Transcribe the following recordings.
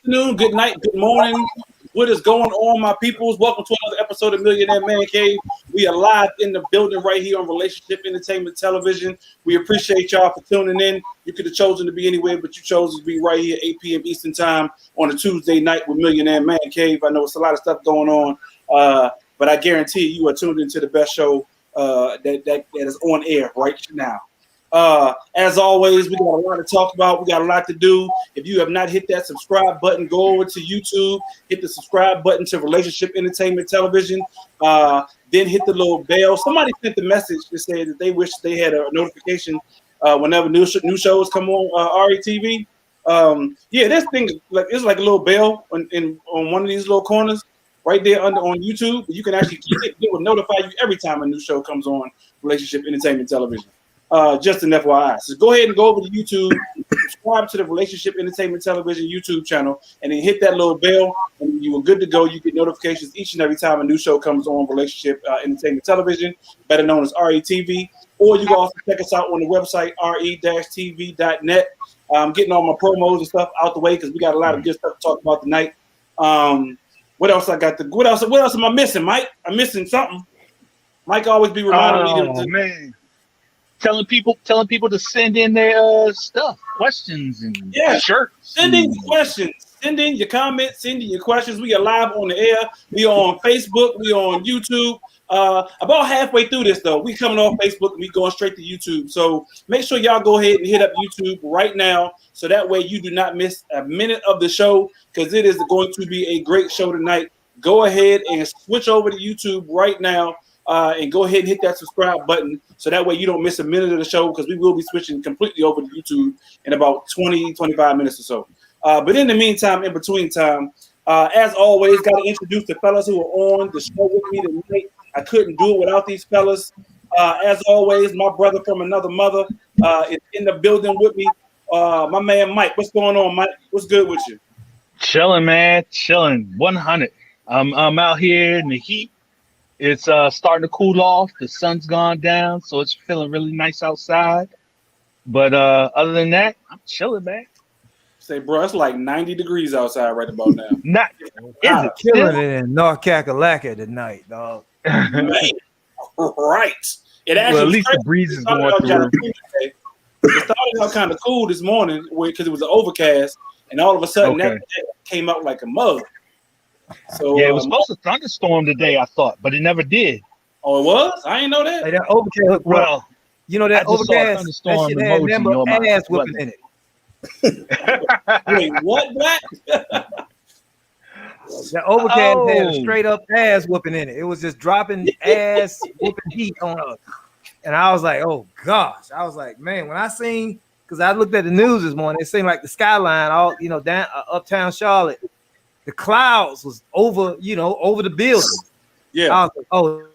afternoon, good night, good morning. What is going on, my peoples? Welcome to another episode of Millionaire M.A.N. We are live in the building right here on Relationship Entertainment Television. We appreciate y'all for tuning in. You could have chosen to be anywhere, but you chose to be right here, 8 p.m. Eastern Time on a Tuesday night with Millionaire M.A.N. I know it's a lot of stuff going on, but I guarantee you are tuned into the best show that is on air right now. As always, we got a lot to talk about. We got a lot to do. If you have not hit that subscribe button, go over to YouTube, hit the subscribe button to Relationship Entertainment Television, then hit the little bell. Somebody sent the message that said that they wish they had a notification whenever new shows come on RETV. Yeah, this thing it's like a little bell on one of these little corners right there on YouTube. You can actually click it. It will notify you every time a new show comes on Relationship Entertainment Television. Just an FYI. So go ahead and go over to YouTube, subscribe to the Relationship Entertainment Television YouTube channel, and then hit that little bell, and you are good to go. You get notifications each and every time a new show comes on Relationship Entertainment Television, better known as RETV. Or you can also check us out on the website, re-tv.net. I'm getting all my promos and stuff out the way because we got a lot of good stuff to talk about tonight. What else I got? What else am I missing, Mike? I'm missing something. Mike always be reminding me. Man. Telling people to send in their stuff, questions, and shirts. Send in your questions. Send in your comments. Send in your questions. We are live on the air. We are on Facebook. We are on YouTube. About halfway through this, though, we coming off Facebook and we going straight to YouTube. So make sure y'all go ahead and hit up YouTube right now, so that way you do not miss a minute of the show, because it is going to be a great show tonight. Go ahead and switch over to YouTube right now. And go ahead and hit that subscribe button, so that way you don't miss a minute of the show, because we will be switching completely over to YouTube in about 20-25 minutes or so. But in the meantime, in between time, as always, got to introduce the fellas who are on the show with me tonight. I couldn't do it without these fellas. As always, my brother from another mother is in the building with me. My man Mike. What's going on, Mike? What's good with you? Chilling, man. Chilling. 100. I'm out here in the heat. It's starting to cool off. The sun's gone down, so it's feeling really nice outside. But other than that, I'm chilling, man. Say, bro, it's like 90 degrees outside right about now. Not is it killing it in North Kakalaka tonight, dog? Man, right. It actually, at least the breeze is going through. It started out kind of cool this morning because it was an overcast, and all of a sudden that came out like a mug. So yeah, it was supposed to thunderstorm today, I thought, but it never did. Oh, it was? I didn't know that. Hey, that overcast, well, you know that overcast, that shit had number ass whooping in it. Wait, what? Black? That overcast had a straight up ass whooping in it. It was just dropping ass whooping heat on us. And I was like, oh gosh. I was like, man, when I seen, because I looked at the news this morning, it seemed like the skyline, all down uptown Charlotte. The clouds was over the building. Yeah. I was like, oh,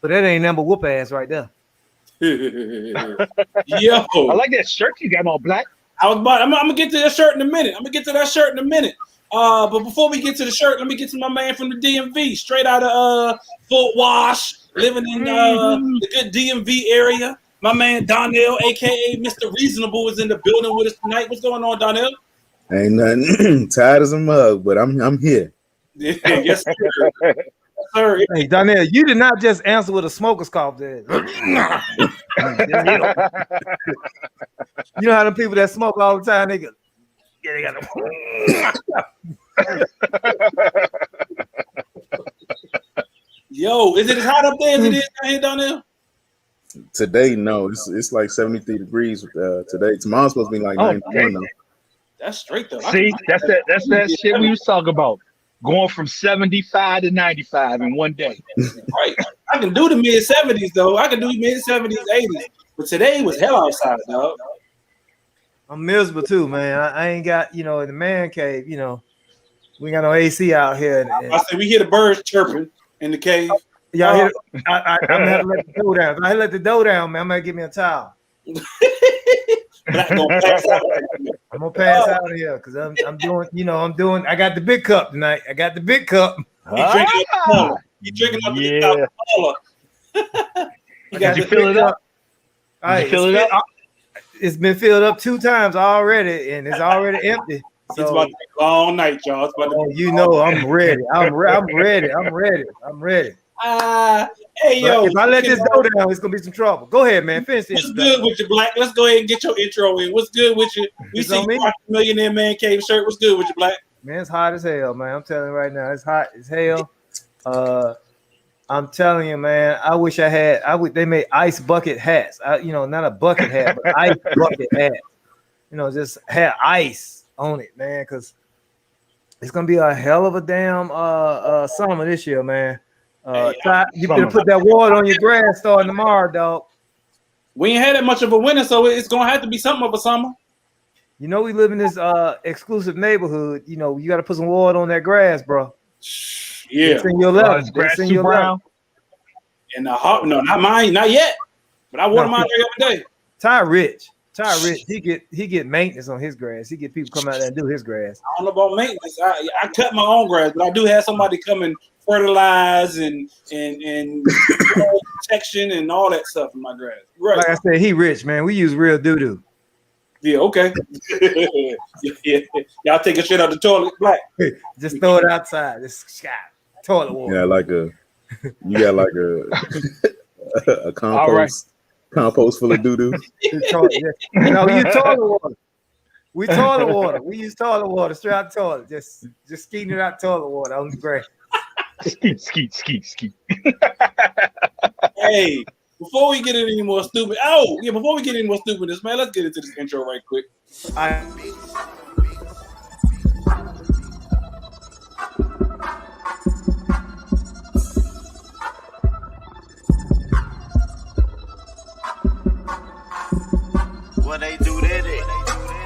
but that ain't number whoop ass right there. Yo. I like that shirt you got on, Black. I'm gonna get to that shirt in a minute. But before we get to the shirt, let me get to my man from the DMV, straight out of Fort Wash, living in the good DMV area. My man Donnell, aka Mr. Reasonable, is in the building with us tonight. What's going on, Donnell? Ain't nothing. Tired as a mug, but I'm here. Yeah, yes, sir. Yes, sir. Hey, Donnell, you did not just answer with a smoker's cough there. You know how the people that smoke all the time, they got Yo, is it as hot up there as it is down here, Donnell? Today, no. It's like 73 degrees today. Tomorrow's supposed to be like 91 though. That's straight though. See, that's that shit we was talking about. Going from 75 to 95 in one day. Right. I can do the mid-70s though. I can do mid-70s, 80s. But today was hell outside, dog. I'm miserable too, man. I ain't got, in the man cave, we ain't got no AC out here. I said we hear the birds chirping in the cave. Y'all hear? I'm gonna have to let the door down. If I let the door down, man, I'm gonna get me a towel. I'm gonna pass out of here because I'm doing. I got the big cup tonight. I got the big cup. You drinking up the top. Did you fill it up? All right, fill it up. It's been filled up 2 times already, and it's already empty. So, it's about to be a long night, y'all. It's about to be you know, I'm ready. I'm ready. Hey, yo. If I let this go down, it's gonna be some trouble. Go ahead, man. Finish this. What's good with you, Black? Let's go ahead and get your intro in. What's good with you? We It's see on me. you rock the Millionaire Man Cave shirt. What's good with you, Black? Man, it's hot as hell, man. I'm telling you right now, it's hot as hell. I'm telling you, man. I wish I had. They made ice bucket hats. Not a bucket hat, but ice bucket hat. Just had ice on it, man, because it's gonna be a hell of a damn summer this year, man. Ty, you better put that water on your grass starting tomorrow, dog. We ain't had that much of a winter, so it's gonna have to be something of a summer. We live in this exclusive neighborhood. You got to put some water on that grass, bro. Yeah, it's in your level. Grass too brown. And no, not mine, not yet. But I water mine every day. Ty Rich, he get maintenance on his grass. He get people come out there and do his grass. I don't know about maintenance. I cut my own grass, but I do have somebody come and fertilize and protection and all that stuff in my grass. Right. Like I said, he rich, man. We use real doo-doo. Yeah, okay. Yeah. Y'all take a shit out the toilet, Black. Just throw it outside. Just toilet water. Yeah, you got like a compost full of doo-doo. No, we use toilet water. We use toilet water straight out the toilet. Just skeeting it out toilet water on the grass. Skeet. Hey, before we get any more stupidness, man, let's get into this intro right quick. What they do that at?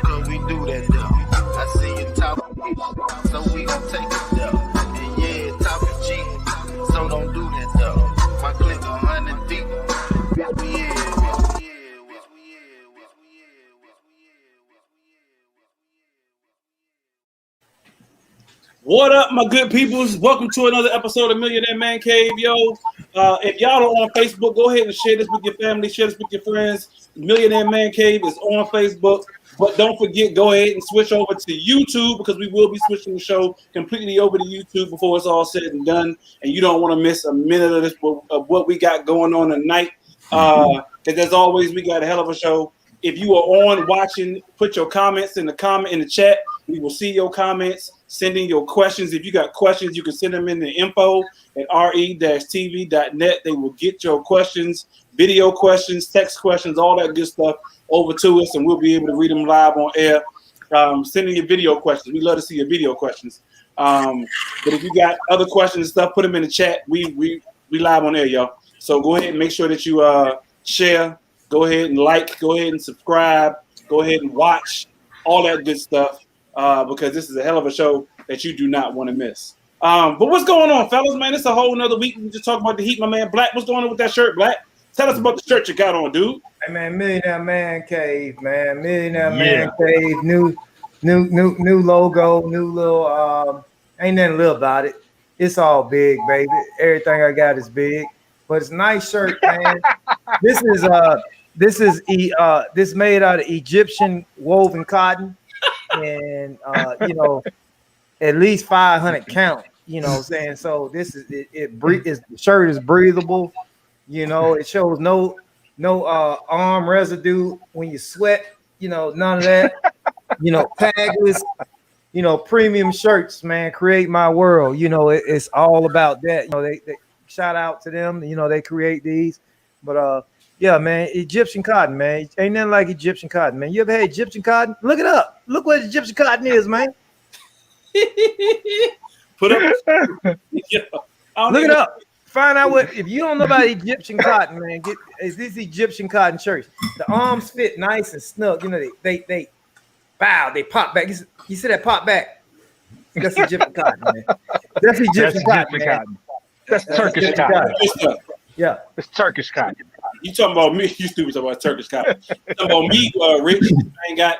Cause we do that though. I see you talking, so we gon' take it though. And yeah, talking cheap, so don't do that though. My click 100 deep. What up, my good peoples? Welcome to another episode of Millionaire Man Cave, yo. If y'all are on Facebook, go ahead and share this with your family, share this with your friends. Millionaire Man Cave is on Facebook, but don't forget, go ahead and switch over to YouTube because we will be switching the show completely over to YouTube before it's all said and done. And you don't want to miss a minute of this of what we got going on tonight. Because as always, we got a hell of a show. If you are on watching, put your comments in the chat. We will see your comments. Send in your questions. If you got questions, you can send them in the info@re-tv.net. They will get your questions, video questions, text questions, all that good stuff over to us, and we'll be able to read them live on air. Send in your video questions. We love to see your video questions. But if you got other questions and stuff, put them in the chat. We live on air, y'all. So go ahead and make sure that you share. Go ahead and like. Go ahead and subscribe. Go ahead and watch. All that good stuff. Because this is a hell of a show that you do not want to miss. But what's going on, fellas, man? It's a whole nother week. We just talking about the heat, my man Black. What's going on with that shirt, Black? Tell us about the shirt you got on, dude. Hey, man, Millionaire Man Cave, man. Millionaire Man Cave, new logo, new little, ain't nothing little about it. It's all big, baby. Everything I got is big, but it's a nice shirt, man. This is made out of Egyptian woven cotton. And at least 500 count, what I'm saying? So this is the shirt is breathable, it shows no arm residue when you sweat, none of that, tagless, premium shirts, man, create my world, it's all about that. They shout out to them, they create these, but yeah, man, Egyptian cotton, man. Ain't nothing like Egyptian cotton, man. You ever had Egyptian cotton? Look it up. Look what Egyptian cotton is, man. Put up. Look it up. Find out if you don't know about Egyptian cotton, man. Is this Egyptian cotton shirts? The arms fit nice and snug. They bow, they pop back. You see that pop back? That's Egyptian cotton, man. That's Egyptian cotton. That's Turkish cotton. Yeah, it's Turkish cotton. You talking about me? You stupid talking about Turkish cotton. You talking about me, Rich? I ain't got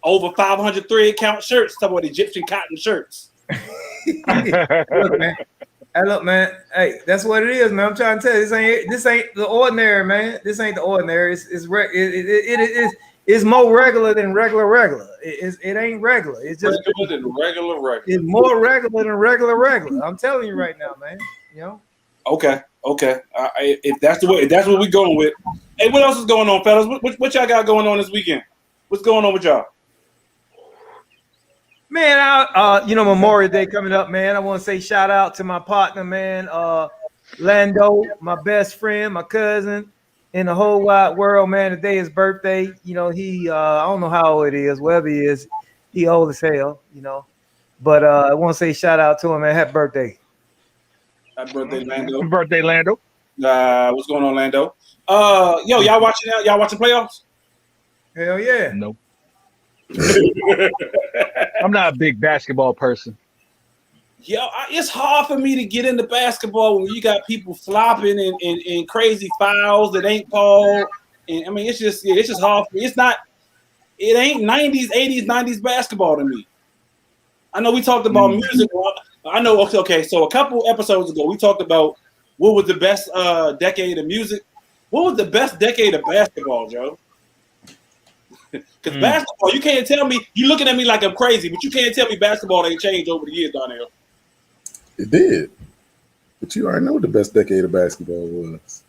over 500 thread count shirts. Talking about Egyptian cotton shirts. Look, man. Hey, man. Hey, that's what it is, man. I'm trying to tell you, this ain't the ordinary, man. This ain't the ordinary. It It's more regular than regular. It ain't regular. It's just regular than regular. It's more regular than regular. I'm telling you right now, man. You know. Okay. If that's what we're going with. Hey, what else is going on, fellas? What y'all got going on this weekend? What's going on with y'all? Man, Memorial Day coming up, man. I want to say shout out to my partner, man, Lando, my best friend, my cousin in the whole wide world, man. Today is birthday. You know, he I don't know how old it is, wherever he is, he old as hell, you know. But I want to say shout out to him, man. Happy birthday. Happy birthday, Lando. Happy birthday, Lando. What's going on, Lando? Y'all watching playoffs? Hell yeah. Nope. I'm not a big basketball person. It's hard for me to get into basketball when you got people flopping and crazy fouls that ain't called. And I mean, it's just hard for me. It ain't 90s, 80s, 90s basketball to me. I know we talked about music. I know. Okay. So a couple episodes ago, we talked about what was the best decade of music. What was the best decade of basketball, Joe? Because basketball, you can't tell me. You looking at me like I'm crazy, but you can't tell me basketball ain't changed over the years, Donnell. It did, but you already know what the best decade of basketball was.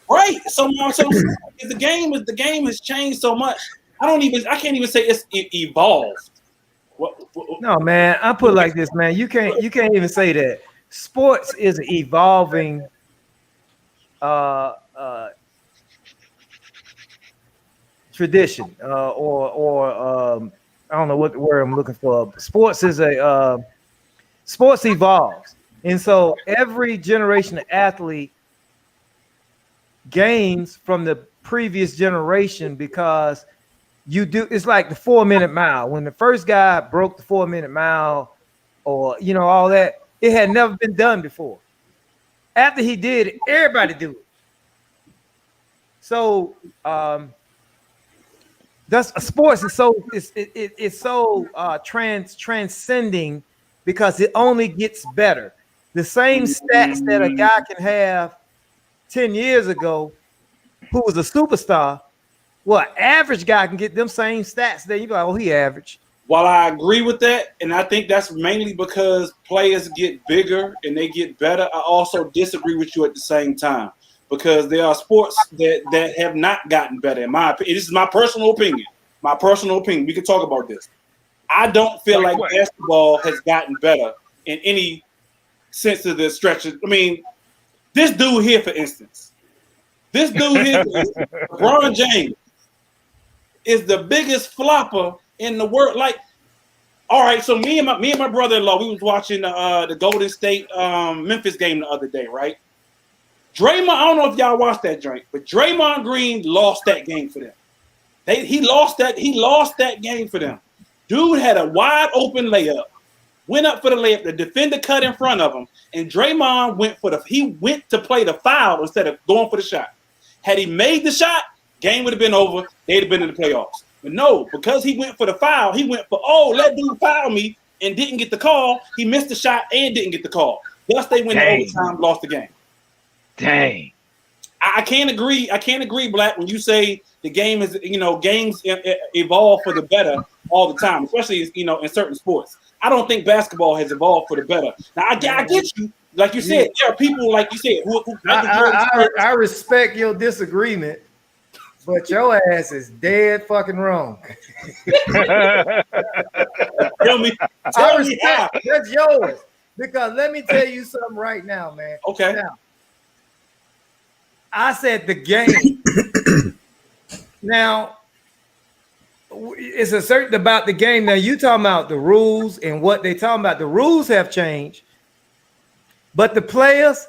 Right. So the game has changed so much. I can't even say it's evolved. No, man. I put it like this, man. You can't even say that. Sports is an evolving tradition, or I don't know what the word I'm looking for. Sports evolves, and so every generation of athlete gains from the previous generation because it's like the 4-minute mile. When the first guy broke the 4-minute mile, or all that, it had never been done before. After he did it, everybody do it. So sports is so transcending because it only gets better. The same stats that a guy can have 10 years ago, who was a superstar, average guy can get them same stats. Then you be like, he average. While I agree with that, and I think that's mainly because players get bigger and they get better, I also disagree with you at the same time because there are sports that have not gotten better. In my opinion, this is my personal opinion. We can talk about this. I don't feel like basketball has gotten better in any sense of the stretch. I mean, this dude here, for instance, LeBron James, is the biggest flopper in the world. Like, all right, so me and my brother-in-law, we was watching the Golden State Memphis game the other day, right? Draymond, I don't know if y'all watched that joint, but Draymond Green lost that game for them. He lost that game for them. Dude had a wide open layup, went up for the layup, the defender cut in front of him, and Draymond went to play the foul instead of going for the shot. Had he made the shot, game would have been over. They'd have been in the playoffs. But no, because he went for the foul, he went for, let dude foul me, and didn't get the call. He missed the shot and didn't get the call. Thus, they went to overtime, lost the game. Dang. I can't agree, Black, when you say the game is, games evolve for the better all the time, especially, in certain sports. I don't think basketball has evolved for the better. Now, I get you. Like you said, there are people, like you said, who I respect your disagreement, but your ass is dead fucking wrong. Tell me how. That's yours. Because let me tell you something right now, man. Okay. Now, I said the game. Now, it's a certain about the game. Now, you talking about the rules and what they talking about. The rules have changed. But the players,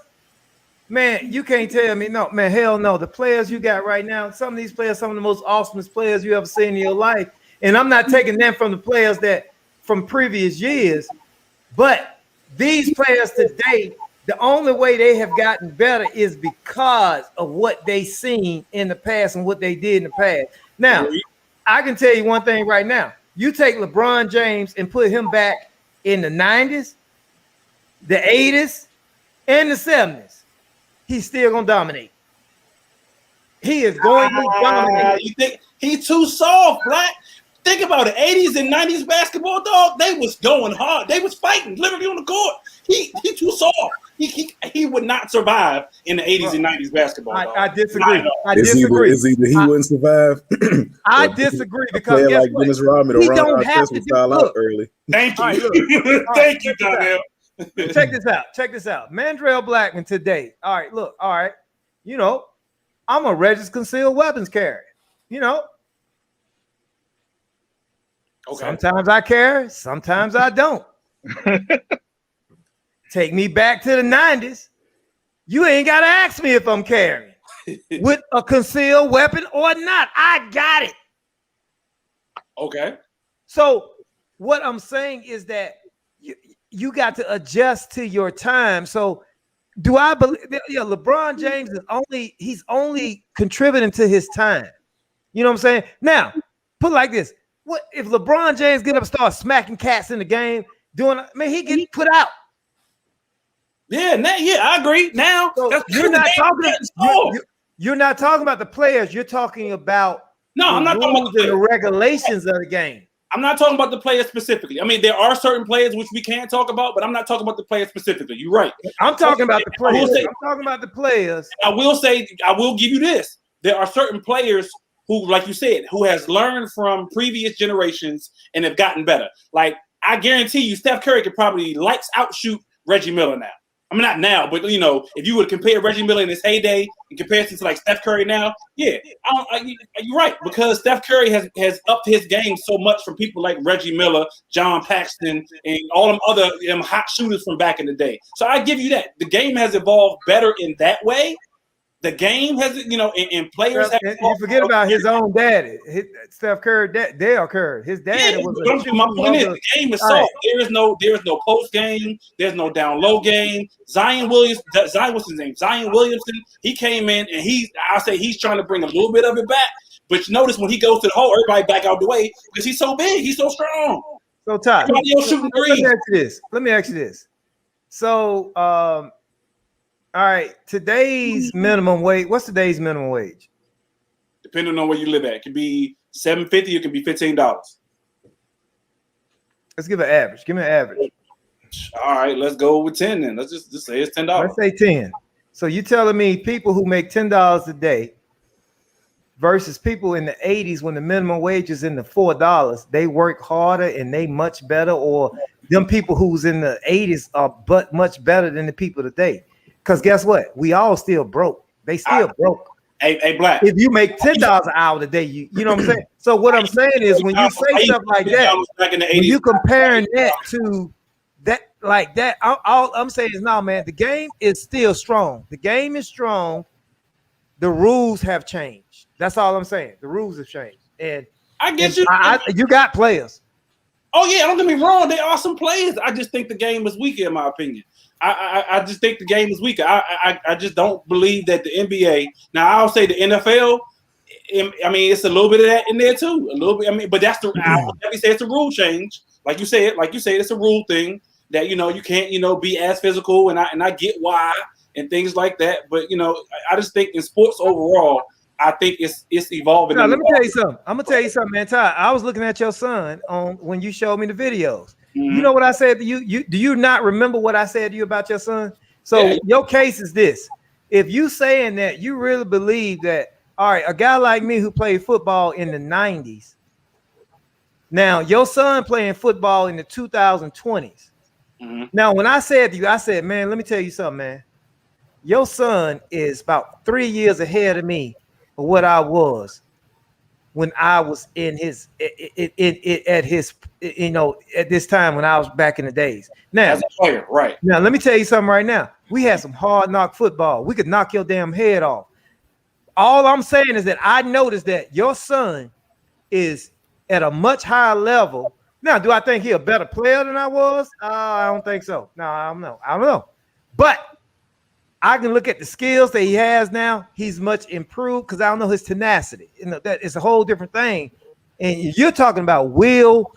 man, you can't tell me, no, man, hell no. The players you got right now, some of these players, some of the most awesomest players you ever seen in your life. And I'm not taking them from the players that from previous years. But these players today, the only way they have gotten better is because of what they seen in the past and what they did in the past. Now, I can tell you one thing right now. You take LeBron James and put him back in the 90s, the 80s, and the 70s. He's still going to dominate. He is going to dominate. You think he's too soft, Black? Think about it. 80s and 90s basketball, dog. They was going hard. They was fighting literally on the court. He too soft. He would not survive in the 80s and 90s basketball. I disagree. Is either he wouldn't survive. I disagree because guess like what? Dennis Rodman he or don't Ron have Artest to would foul out early. Thank you. Right, look. Thank you, Donnell. Check this out. Mandrell Blackman today. All right. You know, I'm a registered concealed weapons carrier. You know. Okay. Sometimes I carry, sometimes I don't. Take me back to the 90s. You ain't got to ask me if I'm carrying with a concealed weapon or not. I got it. Okay. So what I'm saying is that you got to adjust to your time. So do I believe LeBron James is only contributing to his time. You know what I'm saying? Now, put it like this. What if LeBron James get up and start smacking cats in the game, he get put out. Yeah, I agree. Now so you're not talking about the players, you're talking about I'm not talking about the regulations of the game. I'm not talking about the players specifically. I mean, there are certain players which we can't talk about, but I'm not talking about the players specifically. You're right. I'm talking about the players. I'm talking about the players. I will give you this. There are certain players who, like you said, who has learned from previous generations and have gotten better. Like, I guarantee you, Steph Curry could probably lights outshoot Reggie Miller now. I mean, not now, but, you know, if you would compare Reggie Miller in his heyday in comparison to, like, Steph Curry now, yeah, you're right, because Steph Curry has upped his game so much from people like Reggie Miller, John Paxson, and all them other hot shooters from back in the day. So I give you that. The game has evolved better in that way. The game has, and players have. You forget about his own daddy, Steph Curry, Dale Curry. His daddy was. My point is, the game is soft. There is no post game. There's no down low game. Zion Williamson. He came in and he's trying to bring a little bit of it back. But you notice when he goes to the hole, everybody back out the way because he's so big. He's so strong. So Todd, let me ask you this. So, all right, today's minimum wage. What's today's minimum wage? Depending on where you live at, it could be $7.50. It could be $15. Let's give an average. Give me an average. All right, let's go with 10 then. Let's just say it's $10. Let's say 10. So you telling me people who make $10 a day versus people in the 80s when the minimum wage is in the $4, they work harder and they much better, or them people who's in the 80s are but much better than the people today? Because guess what? We all still broke. They still broke. Hey, Black. If you make $10 an hour a day, you know what I'm saying? So what I'm saying is when you say stuff like that, when you comparing that to that, like that, all I'm saying is, no, man, the game is still strong. The game is strong. The rules have changed. That's all I'm saying. The rules have changed. And I get you. You got players. Oh, yeah, don't get me wrong. They are some players. I just think the game is weaker, in my opinion. I just think the game is weaker. I just don't believe that the NBA. Now I'll say the NFL. I mean, it's a little bit of that in there too. A little bit. I mean, but that's I would definitely say it's a rule change. Like you said, it's a rule thing that you can't be as physical, and I get why and things like that. But I just think in sports overall, I think it's evolving. Now, let me tell you something. I'm gonna tell you something, man. Ty, I was looking at your son when you showed me the videos. You know what I said to you? Do you not remember what I said to you about your son? So your case is this. If you saying that you really believe that, all right, a guy like me who played football in the 90s, now your son playing football in the 2020s. Now, when I said to you, I said, man, let me tell you something, man. Your son is about 3 years ahead of me of what I was when I was in his at this time when I was back in the days. Now, as a player, right? Now, let me tell you something right now. We had some hard knock football. We could knock your damn head off. All I'm saying is that I noticed that your son is at a much higher level. Now, do I think he's a better player than I was? I don't think so. No, I don't know. But I can look at the skills that he has now. He's much improved because I don't know his tenacity. That is a whole different thing. And you're talking about will.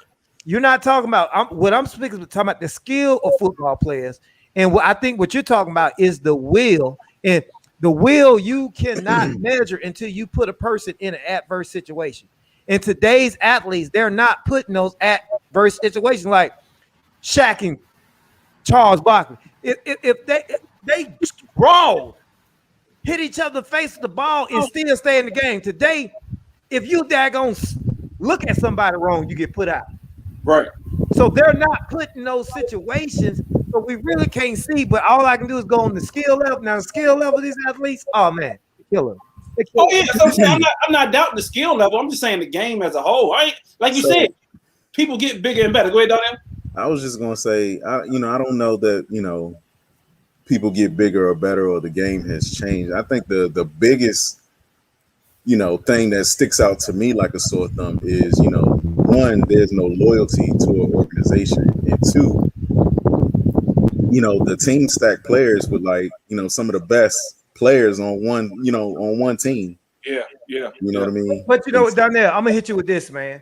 You're not talking about what I'm speaking talking about the skill of football players. And I think what you're talking about is the will. And The will you cannot measure until you put a person in an adverse situation. And today's athletes, they're not putting those adverse situations like Shaq and Charles Barkley. If they brawl, hit each other in the face with the ball and still stay in the game. Today, if you daggone look at somebody wrong, you get put out. Right. So they're not putting those situations, so we really can't see. But all I can do is go on the skill level. Now, the skill level of these athletes, oh man, killer. Oh yeah, so I'm not doubting the skill level. I'm just saying the game as a whole. Like you said, people get bigger and better. Go ahead, Donnell. I was just gonna say, I don't know that people get bigger or better or the game has changed. I think the biggest thing that sticks out to me like a sore thumb is one, there's no loyalty to an organization, and two, the team stack players with some of the best players on one team. Yeah. You know what I mean? But you know what, Donnell, I'm gonna hit you with this, man.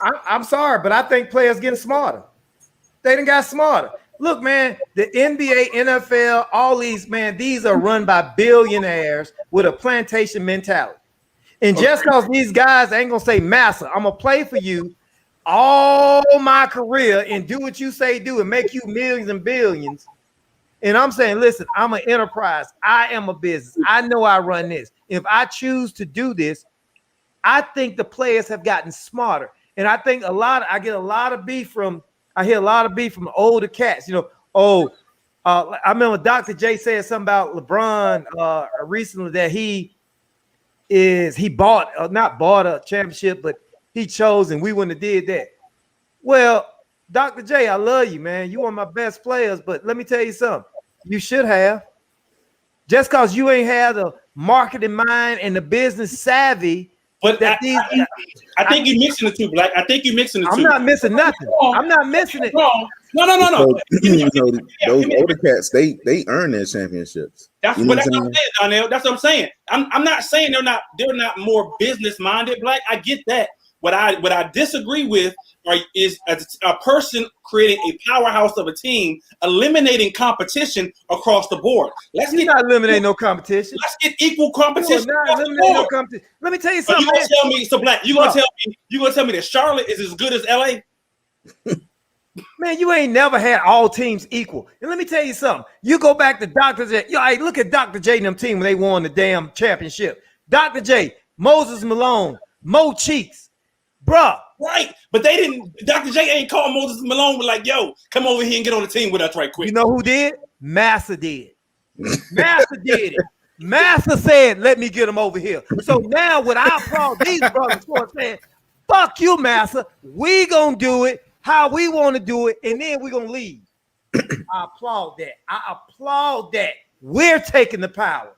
I'm sorry, but I think players getting smarter. They done got smarter. Look, man, the NBA, NFL, all these, man, these are run by billionaires with a plantation mentality. And just because these guys ain't gonna say, "Massa, I'm gonna play for you all my career and do what you say do and make you millions and billions." And I'm saying, listen, I'm an enterprise. I am a business. I know I run this. If I choose to do this, I think the players have gotten smarter. And I think I hear a lot of beef from older cats. I remember Dr. J said something about LeBron recently that he not bought a championship, but he chose and we wouldn't have did that. Well, Dr. J, I love you, man. You one of my best players, but let me tell you something. You should have. Just because you ain't had the marketing mind and the business savvy. But I think you're mixing the two, Black. I think you're mixing the two. I'm not missing nothing. I'm not missing it. No. So, those older cats, they earn their championships. That's what I'm saying, Donnell. That's what I'm saying. I'm not saying they're not more business minded, Black. I get that. What I disagree with is a person creating a powerhouse of a team, eliminating competition across the board. Let's not eliminate no competition. Let's get equal competition. No competition. Let me tell you something. You gonna tell me, Black? You gonna tell me that Charlotte is as good as LA? Man, you ain't never had all teams equal. And let me tell you something. You go back to Dr. J. Look at Dr. J and them team when they won the damn championship. Dr. J, Moses Malone, Mo Cheeks. Bruh. Right. But they didn't. Dr. J ain't called Moses Malone with like, yo, come over here and get on the team with us right quick. You know who did? Massa did. Massa did it. Massa said, let me get him over here. So now what I applaud these brothers for saying, fuck you, Massa. We gonna do it how we want to do it, and then we're gonna leave. I applaud that. We're taking the power.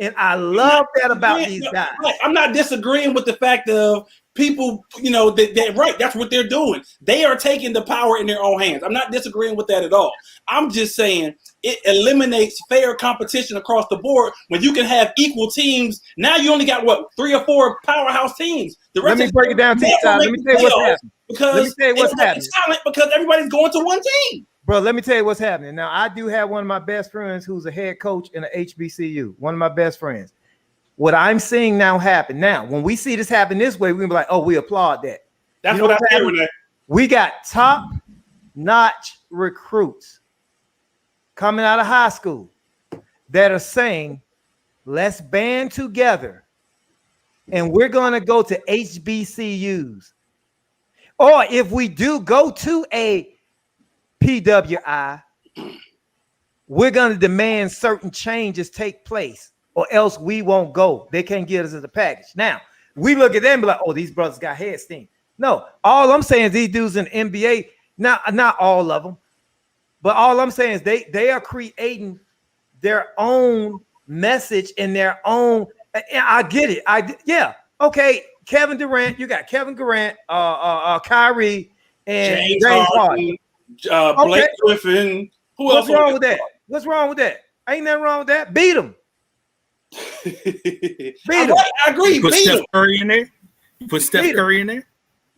And I love that about these guys. I'm not disagreeing with the fact of people, that right. That's what they're doing. They are taking the power in their own hands. I'm not disagreeing with that at all. I'm just saying it eliminates fair competition across the board when you can have equal teams. Now you only got 3 or 4 powerhouse teams. The rest Let me break it down to you. Let me tell you what's happening. Because everybody's going to one team. Bro, let me tell you what's happening. Now, I do have one of my best friends who's a head coach in a HBCU, one of my best friends. What I'm seeing now happen. Now, when we see this happen this way, we can be like, oh, we applaud that. That's what I'm saying. We got top-notch recruits coming out of high school that are saying, let's band together and we're going to go to HBCUs. Or if we do go to a PWI, we're going to demand certain changes take place or else we won't go. They can't get us as a package. Now, we look at them and be like, oh, these brothers got head steam. No, all I'm saying is these dudes in the NBA, not all of them, but all I'm saying is they are creating their own message and their own. I get it. Okay, Kevin Durant, you got Kevin Durant, Kyrie, and James Harden. Blake Griffin. What's wrong with that? What's wrong with that? Ain't nothing wrong with that. Beat them. I agree. Put Steph Curry in there. Put Steph Curry in there.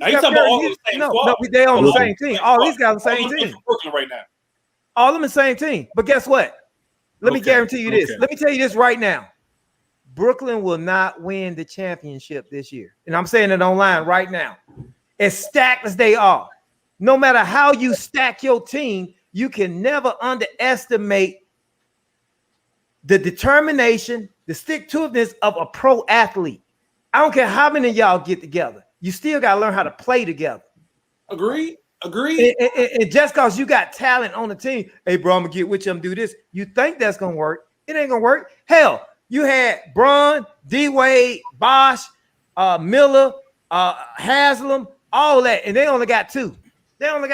Now you talking about all the same squad. No, they on the same team. All these guys on the same team working right now. All of them the same team. But guess what? Let me guarantee you this. Let me tell you this right now. Brooklyn will not win the championship this year. And I'm saying it online right now. As stacked as they are, no matter how you stack your team, you can never underestimate the determination, the stick-to-itiveness of a pro athlete. I don't care how many of y'all get together. You still got to learn how to play together. Agreed. And just because you got talent on the team, hey, bro, I'm going to get with you and do this. You think that's going to work. It ain't going to work. Hell, you had Bron, D-Wade, Bosh, Miller, Haslam, all that, and they only got two. I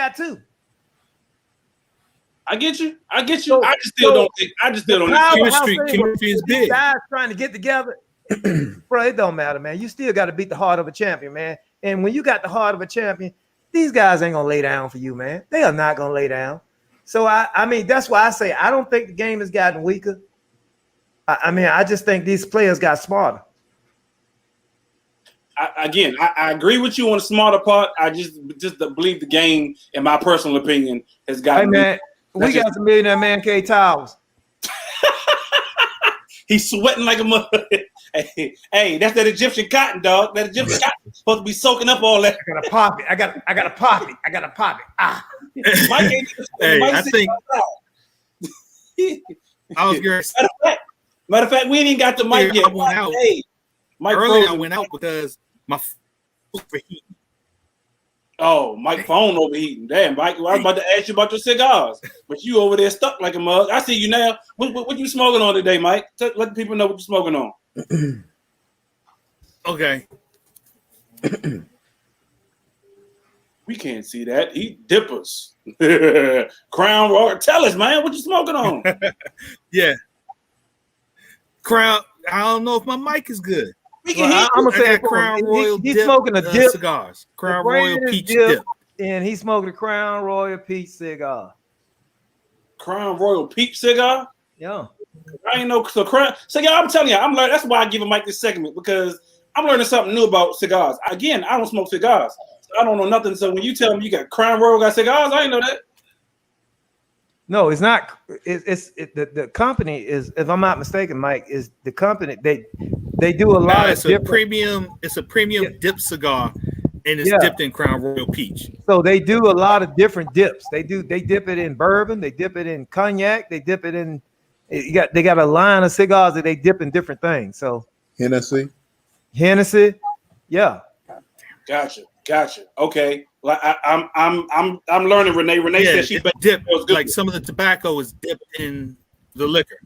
get you. I just still don't think. Chemistry is big. Guys trying to get together, bro. It don't matter, man. You still got to beat the heart of a champion, man. And when you got the heart of a champion, these guys ain't gonna lay down for you, man. They are not gonna lay down. So I mean, that's why I say I don't think the game has gotten weaker. I just think these players got smarter. I agree with you on the smarter part. I just believe the game, in my personal opinion, has gotten. Hey man, we got some Millionaire M.A.N towels. He's sweating like a mother. Hey, that's that Egyptian cotton, dog. That Egyptian cotton supposed to be soaking up all that. I gotta pop it. I gotta pop it. Ah. Mike I think I was curious. Matter of fact, we ain't even got the mic yet. I went out. Hey, Mike earlier I went out because my phone was overheating. Oh, Mike phone overheating. Damn, Mike, I was about to ask you about your cigars, but you over there stuck like a mug. I see you now. What you smoking on today, Mike? Let the people know what you're smoking on. Okay. We can't see that. He dippers. Crown Royal. Tell us, man, what you smoking on? Yeah. Crown. I don't know if my mic is good. Well, I'm gonna say Crown Royal. He's smoking a dip cigars. Crown Royal Peach dip, and he's smoking a Crown Royal Peach cigar. Crown Royal Peach cigar. Yeah, I ain't know. So Crown. So yeah, I'm telling you, I'm learning. That's why I give a Mike this segment, because I'm learning something new about cigars. Again, I don't smoke cigars. So I don't know nothing. So when you tell me you got Crown Royal got cigars, I didn't know that. No, it's not. The company is, if I'm not mistaken, Mike, is the company. They do a lot of premium. It's a premium dip cigar, and it's dipped in Crown Royal Peach. So they do a lot of different dips. They dip it in bourbon. They dip it in cognac. They dip it in. They got a line of cigars that they dip in different things. So Hennessy, yeah. Gotcha. Okay. Like I'm learning. Renee said she dip like some of the tobacco is dipped in the liquor.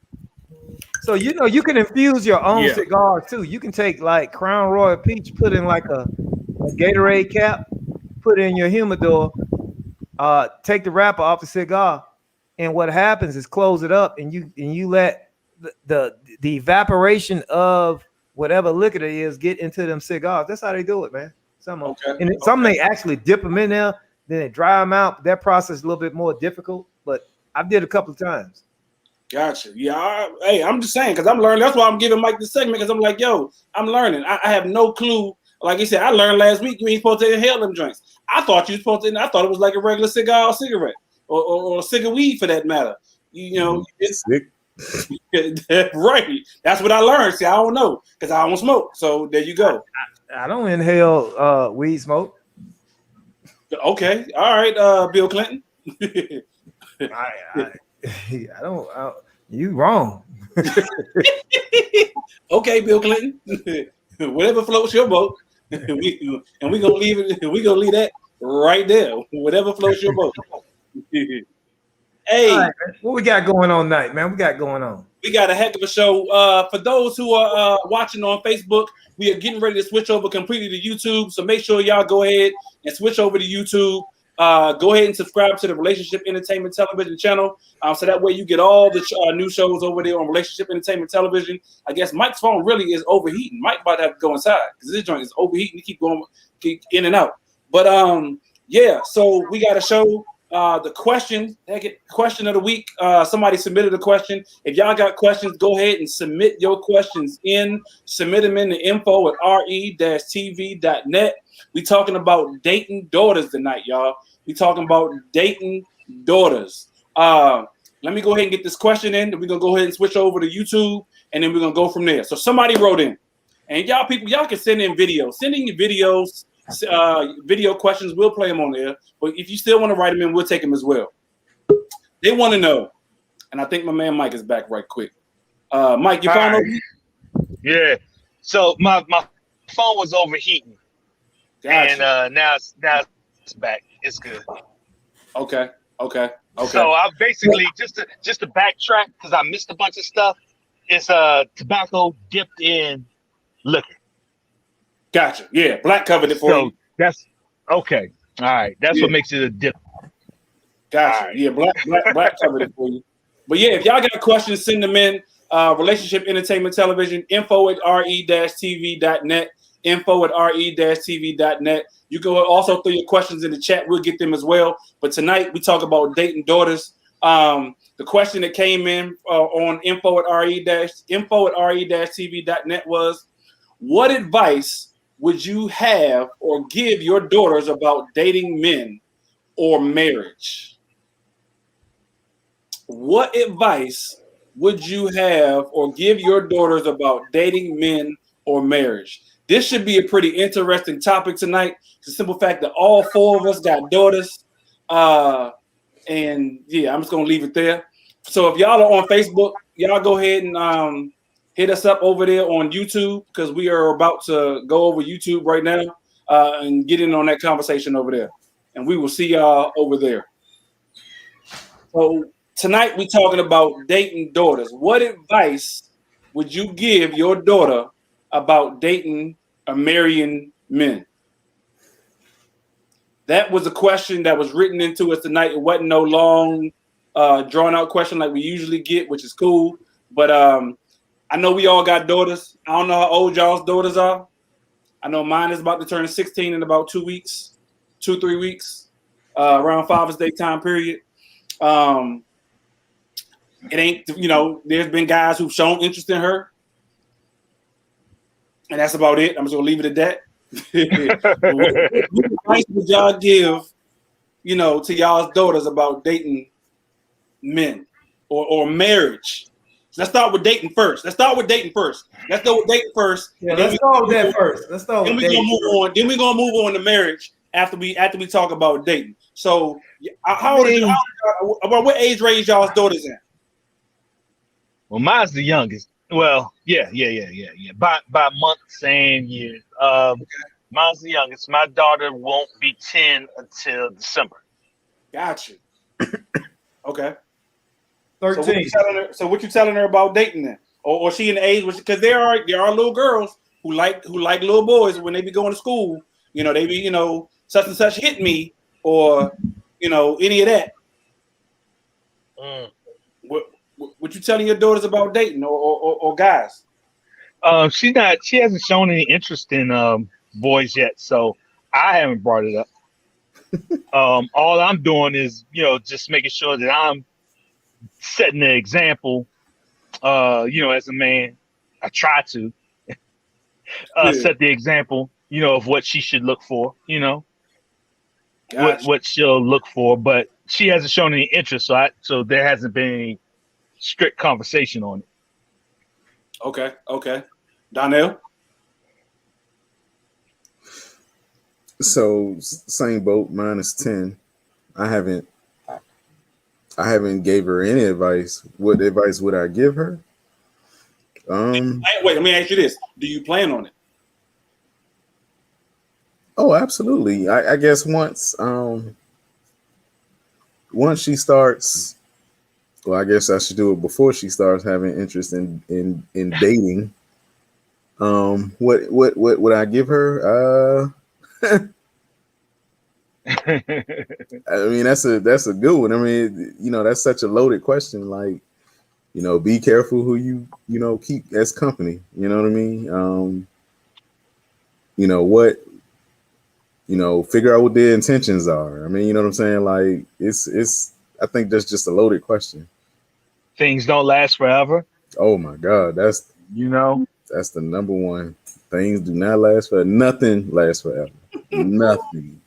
So you can infuse your own cigar too. You can take like Crown Royal Peach, put in like a Gatorade cap, put in your humidor, take the wrapper off the cigar, and what happens is close it up, and you let the evaporation of whatever liquor it is get into them cigars. That's how they do it, man. Some they actually dip them in there, then they dry them out. That process is a little bit more difficult, but I did a couple of times. Gotcha. Yeah. Hey, I'm just saying, because I'm learning. That's why I'm giving Mike this segment, because I'm like, yo, I'm learning. I have no clue. Like he said, I learned last week you ain't supposed to inhale them joints. I thought you were supposed to. I thought it was like a regular cigar or cigarette or a cigar weed for that matter. You know, it's right. That's what I learned. See, I don't know because I don't smoke. So there you go. I don't inhale weed smoke. Okay. All right, Bill Clinton. I don't. You wrong. Okay, Bill Clinton. Whatever floats your boat. we gonna leave it. We gonna leave that right there. Whatever floats your boat. Hey, right, what we got going on tonight, man? We got a heck of a show. For those who are watching on Facebook, we are getting ready to switch over completely to YouTube. So make sure y'all go ahead and switch over to YouTube. Go ahead and subscribe to the Relationship Entertainment Television channel. So that way you get all the new shows over there on Relationship Entertainment Television. I guess Mike's phone really is overheating. Mike about to have to go inside because this joint is overheating. He keep in and out. But yeah, so we got a show. The question of the week. Somebody submitted a question. If y'all got questions, go ahead and submit your questions in. Submit them in the info@re-tv.net. We talking about dating daughters tonight, y'all. We talking about dating daughters. let me go ahead and get this question in. We're gonna go ahead and switch over to YouTube, and then we're gonna go from there. So somebody wrote in, and y'all can send in videos. Send in your videos, video questions. We'll play them on there. But if you still want to write them in, we'll take them as well. They want to know, and I think my man Mike is back right quick. Mike, your phone over? Yeah. So my phone was overheating, Gotcha. and now it's back. It's good. Okay. So I basically just to backtrack because I missed a bunch of stuff. It's tobacco dipped in liquor. Gotcha. Yeah, Black covered it for you. That's okay. All right. That's what makes it a dip. Gotcha. Right. Yeah, Black covered it for you. But yeah, if y'all got questions, send them in. Relationship Entertainment Television, info@re-tv.net, info@re-tv.net. You can also throw your questions in the chat. We'll get them as well. But tonight we talk about dating daughters. The question that came in on info@re-tv.net was, what advice would you have or give your daughters about dating men or marriage? What advice would you have or give your daughters about dating men or marriage? This should be a pretty interesting topic tonight. It's the simple fact that all four of us got daughters. And yeah, I'm just going to leave it there. So if y'all are on Facebook, y'all go ahead and hit us up over there on YouTube, because we are about to go over YouTube right now and get in on that conversation over there. And we will see y'all over there. So tonight we're talking about dating daughters. What advice would you give your daughter about dating or marrying men? That was a question that was written into us tonight. It wasn't no long, drawn out question like we usually get, which is cool. But I know we all got daughters. I don't know how old y'all's daughters are. I know mine is about to turn 16 in about 3 weeks, around Father's Day time period. It ain't, there's been guys who've shown interest in her. And that's about it. I'm just going to leave it at that. What advice would y'all give, to y'all's daughters about dating men or marriage? Let's start with dating first. Let's go with dating first. Yeah, let's go with that first. Then we're gonna move on to marriage after we talk about dating. So, what age range y'all's daughters in? Well, mine's the youngest. Well, yeah. By months and years. Mine's the youngest. My daughter won't be 10 until December. Gotcha. Okay. 13. So what you telling her about dating then? Or she in the age, because there are little girls who like little boys when they be going to school. They be such and such hit me, or any of that. What you telling your daughters about dating or guys? She hasn't shown any interest in boys yet, so I haven't brought it up. All I'm doing is just making sure that I'm setting the example. As a man, I try to set the example. Of what she should look for. Gotcha. What she'll look for, but she hasn't shown any interest, so there hasn't been any strict conversation on it. Okay. Donnell? So same boat, mine is 10. I haven't gave her any advice. What advice would I give her? Wait, let me ask you this. Do you plan on it? Oh, absolutely. I guess once she starts, well, I guess I should do it before she starts having interest in dating. What would I give her? I mean, that's a good one. I mean, that's such a loaded question. Like, be careful who you keep as company. You know what I mean? Figure out what their intentions are. I mean, you know what I'm saying? Like, it's. I think that's just a loaded question. Things don't last forever. Oh my God, that's that's the number one. Things do not last forever. Nothing lasts forever. Nothing.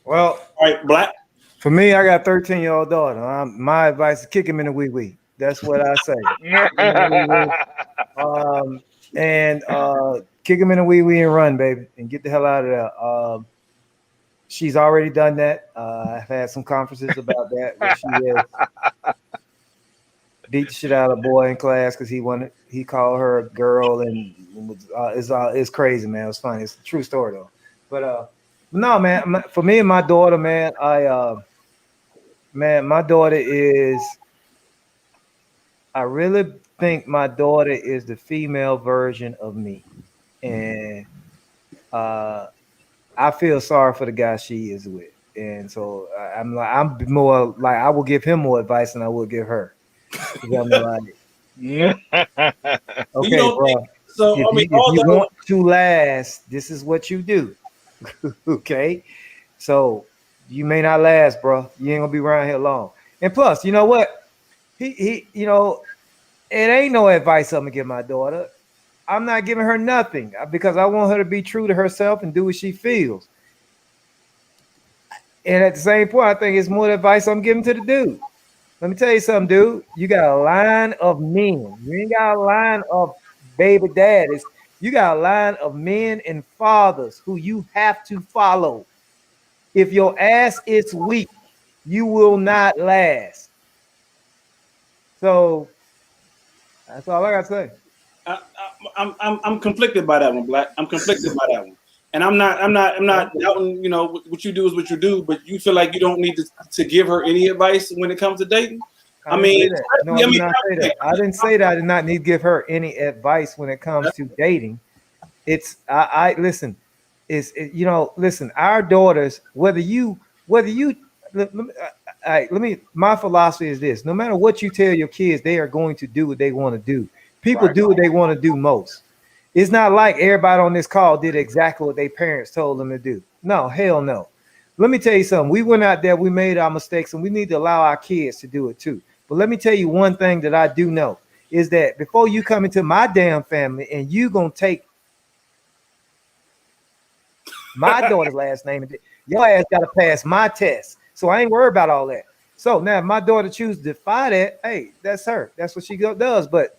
Well, all right, Black. For me, I got a 13-year-old daughter. My advice is kick him in the wee wee. That's what I say. And kick him in the wee wee and run, baby, and get the hell out of there. She's already done that. I've had some conferences about that where she has beat the shit out of a boy in class because he called her a girl, and it's crazy, man. It was funny. It's a true story though. But no, man. For me and my daughter, man, my daughter is. I really think my daughter is the female version of me, and I feel sorry for the guy she is with, and so I'm more like I will give him more advice than I will give her. I'm like, okay, bro. So if you want to last, this is what you do. Okay, so you may not last, bro. You ain't gonna be around here long. And plus, you know what? He, it ain't no advice I'm gonna give my daughter. I'm not giving her nothing because I want her to be true to herself and do what she feels. And at the same point, I think it's more advice I'm giving to the dude. Let me tell you something, dude. You got a line of men. You ain't got a line of baby daddies. You got a line of men and fathers who you have to follow. If your ass is weak, you will not last. So that's all I gotta say. I'm conflicted by that one, Black. I'm conflicted by that one, and I'm not doubting. What you do is what you do, but you feel like you don't need to give her any advice when it comes to dating. I didn't say that. I did not need to give her any advice when it comes to dating. It's I listen. Listen. Our daughters, whether you. My philosophy is this: no matter what you tell your kids, they are going to do what they want to do. People do what they want to do most. It's not like everybody on this call did exactly what their parents told them to do. No, hell no. Let me tell you something. We went out there, we made our mistakes, and we need to allow our kids to do it too. But let me tell you one thing that I do know is that before you come into my damn family and you gonna take my daughter's last name, your ass gotta pass my test. So I ain't worried about all that. So now if my daughter chooses to defy that, hey, that's her. That's what she does. But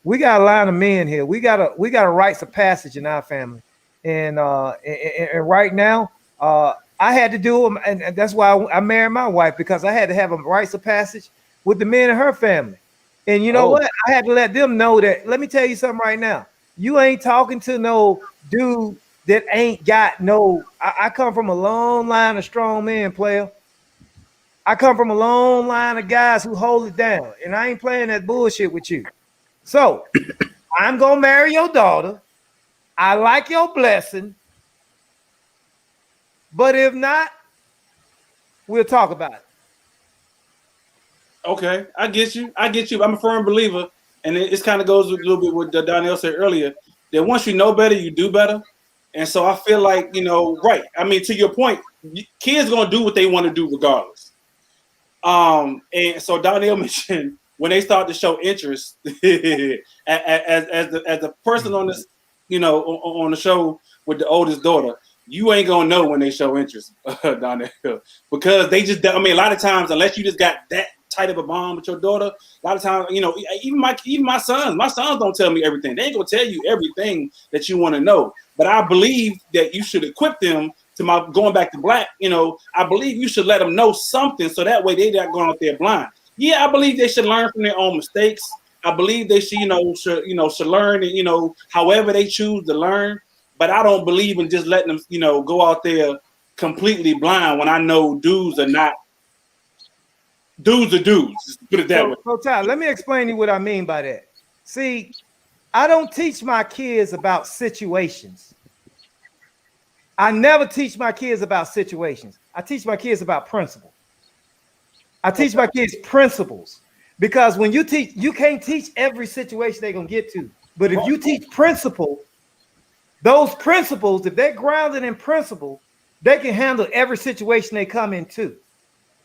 we got a line of men here. We got a rites of passage in our family, and right now, I had to do them, and that's why I married my wife, because I had to have a rites of passage with the men in her family. And you know what? I had to let them know that. Let me tell you something right now. You ain't talking to no dude that ain't got no. I come from a long line of strong men, player. I come from a long line of guys who hold it down, and I ain't playing that bullshit with you. So I'm gonna marry your daughter. I like your blessing, but if not, we'll talk about it. Okay, I get you. I'm a firm believer, and it kind of goes a little bit with what Donnell said earlier, that once you know better, you do better. And so I feel like, right. I mean, to your point, kids gonna do what they want to do regardless. And so Donnell mentioned when they start to show interest as the person on this, on the show with the oldest daughter, you ain't gonna know when they show interest, Donnell, because they just. I mean, a lot of times, unless you just got that tight of a bond with your daughter, a lot of times, even my sons don't tell me everything. They ain't gonna tell you everything that you want to know. But I believe that you should equip them. Going back to Black, I believe you should let them know something so that way they're not going out there blind. Yeah, I believe they should learn from their own mistakes. I believe they should, should learn, however they choose to learn. But I don't believe in just letting them, go out there completely blind when I know dudes are not. Dudes are dudes. Just put it that way. So, Ty, let me explain to you what I mean by that. See, I don't teach my kids about situations. I never teach my kids about situations. I teach my kids about principles. I teach my kids principles, because when you teach, you can't teach every situation they're going to get to. But if you teach principle, those principles, if they're grounded in principle, they can handle every situation they come into.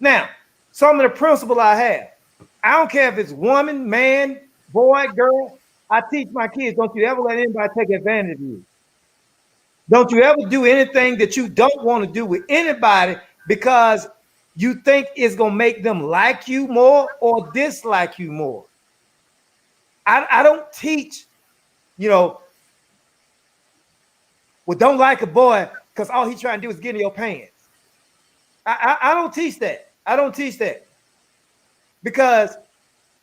Now, some of the principle I have, I don't care if it's woman, man, boy, girl. I teach my kids, don't you ever let anybody take advantage of you. Don't you ever do anything that you don't want to do with anybody, because you think it's gonna make them like you more or dislike you more? I don't teach, well, don't like a boy because all he's trying to do is get in your pants. I don't teach that. I don't teach that because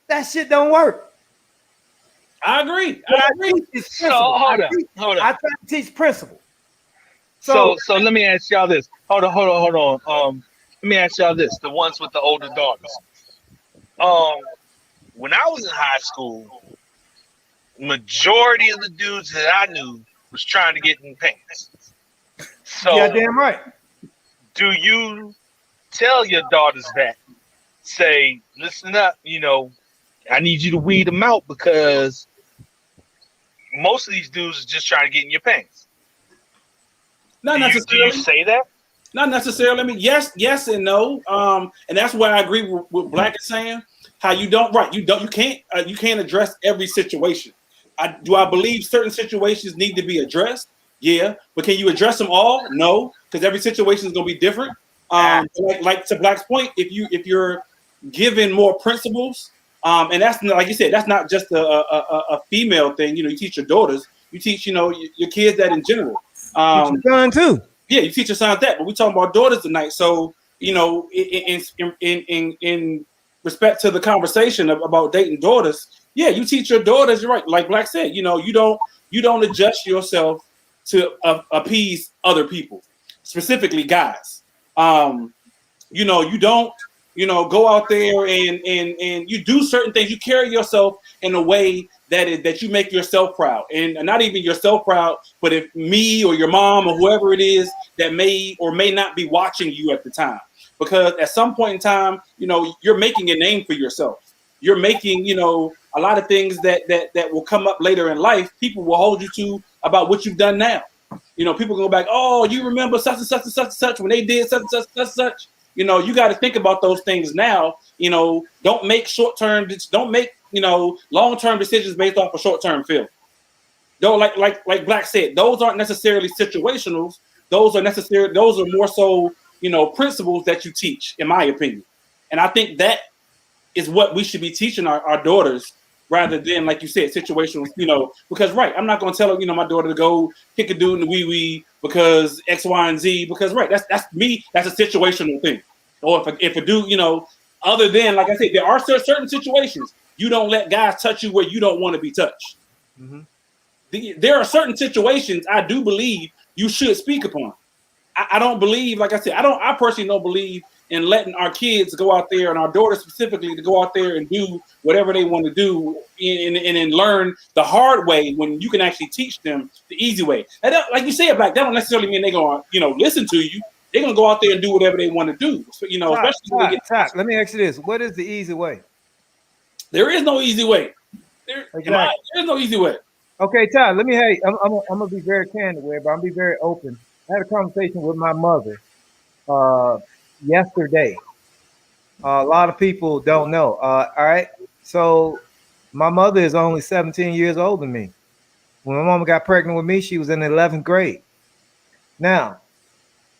that shit don't work. I agree. So hold on. I try to teach principle. So let me ask y'all this. Hold on. Let me ask y'all this. The ones with the older daughters. When I was in high school, majority of the dudes that I knew was trying to get in pants. So yeah, damn right. Do you tell your daughters that? Say, listen up, I need you to weed them out because most of these dudes are just trying to get in your pants. Not necessarily. Do you say that? Not necessarily. I mean, yes and no. And that's why I agree with Black is saying. How you can't address every situation. Do I believe certain situations need to be addressed? Yeah, but can you address them all? No, because every situation is going to be different. Like to Black's point, if you're given more principles, and that's like you said, that's not just a female thing. You teach your daughters, you teach your kids that in general. Teach your son too. Yeah, you teach your son that, but we're talking about daughters tonight. So in respect to the conversation about dating daughters, yeah, you teach your daughters. You're right, like Black said. You don't adjust yourself to appease other people, specifically guys. You don't go out there and you do certain things. You carry yourself in a way that you make yourself proud, and not even yourself proud, but if me or your mom or whoever it is that may or may not be watching you at the time. Because at some point in time, you're making a name for yourself. You're making, a lot of things that will come up later in life. People will hold you to about what you've done now. People go back, oh, you remember such and such and such and such when they did such and such and such. You got to think about those things now. Don't make long-term decisions based off a short-term feel. Though, like Black said, those aren't necessarily situationals. Those are more so, principles that you teach, in my opinion. And I think that is what we should be teaching our daughters rather than, like you said, situational, because I'm not going to tell her, my daughter to go kick a dude in the wee-wee because X, Y, and Z, because that's me. That's a situational thing. Or if a dude, other than, like I said, there are certain situations you don't let guys touch you where you don't want to be touched. Mm-hmm. There are certain situations I do believe you should speak upon. I don't believe, like I said, I personally don't believe in letting our kids go out there, and our daughters specifically, to go out there and do whatever they want to do and learn the hard way when you can actually teach them the easy way. And like you said, Black, that don't necessarily mean they're going to, listen to you. They're going to go out there and do whatever they want to do. So, especially when they get. Let me ask you this. What is the easy way? There is no easy way. There is no easy way. Okay, Todd, let me, hey, I'm going to be very candid with it, but I'm going to be very open. I had a conversation with my mother yesterday. A lot of people don't know. All right. So my mother is only 17 years older than me. When my mama got pregnant with me, she was in the 11th grade. Now,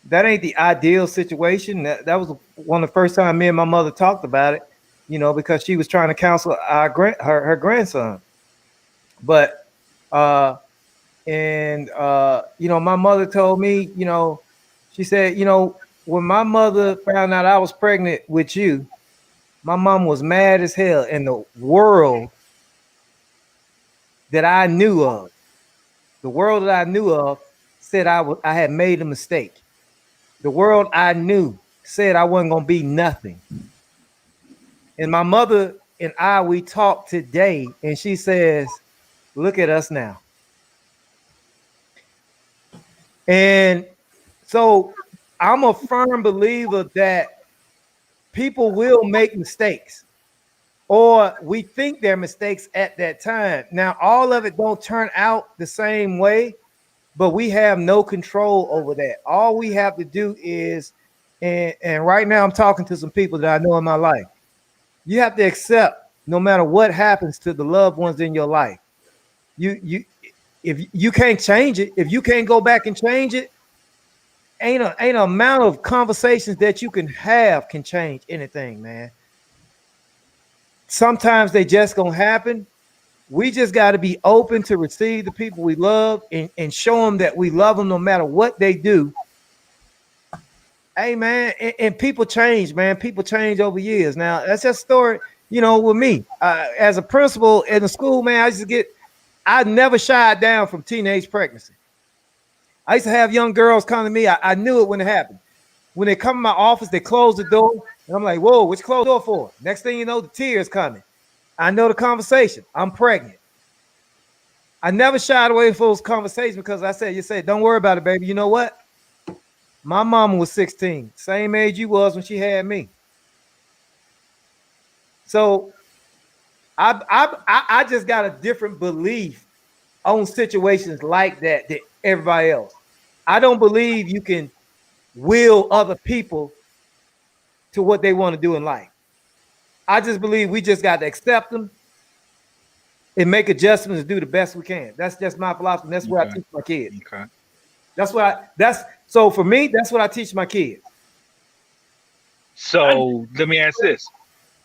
that ain't the ideal situation. That was one of the first time me and my mother talked about it, because she was trying to counsel her grandson. But my mother told me, she said, when my mother found out I was pregnant with you, my mom was mad as hell. In the world that I knew of, said I had made a mistake. The world I knew said I wasn't going to be nothing. And my mother and we talked today, and she says, look at us now. And so I'm a firm believer that people will make mistakes, or we think they're mistakes at that time. Now, all of it don't turn out the same way, but we have no control over that. All we have to do is, and right now I'm talking to some people that I know in my life. You have to accept, no matter what happens to the loved ones in your life, if you can't change it, if you can't go back and change it, ain't a amount of conversations that you can have can change anything, man. Sometimes they just gonna happen. We just got to be open to receive the people we love and show them that we love them no matter what they do. Hey, man, and people change, man. People change over years. Now, that's just a story, with me. As a principal in the school, man, I never shied down from teenage pregnancy. I used to have young girls come to me. I knew it when it happened. When they come to my office, they close the door, and I'm like, whoa, what you close the door for? Next thing you know, the tears coming. I know the conversation. I'm pregnant. I never shied away from those conversations because you said, don't worry about it, baby. You know what? My mama was 16, same age you was when she had me. So I just got a different belief on situations like that than everybody else. I don't believe you can will other people to what they want to do in life. I just believe we just got to accept them and make adjustments and do the best we can. That's just my philosophy. That's what I teach my kids. Okay. So for me, that's what I teach my kids. So let me ask this.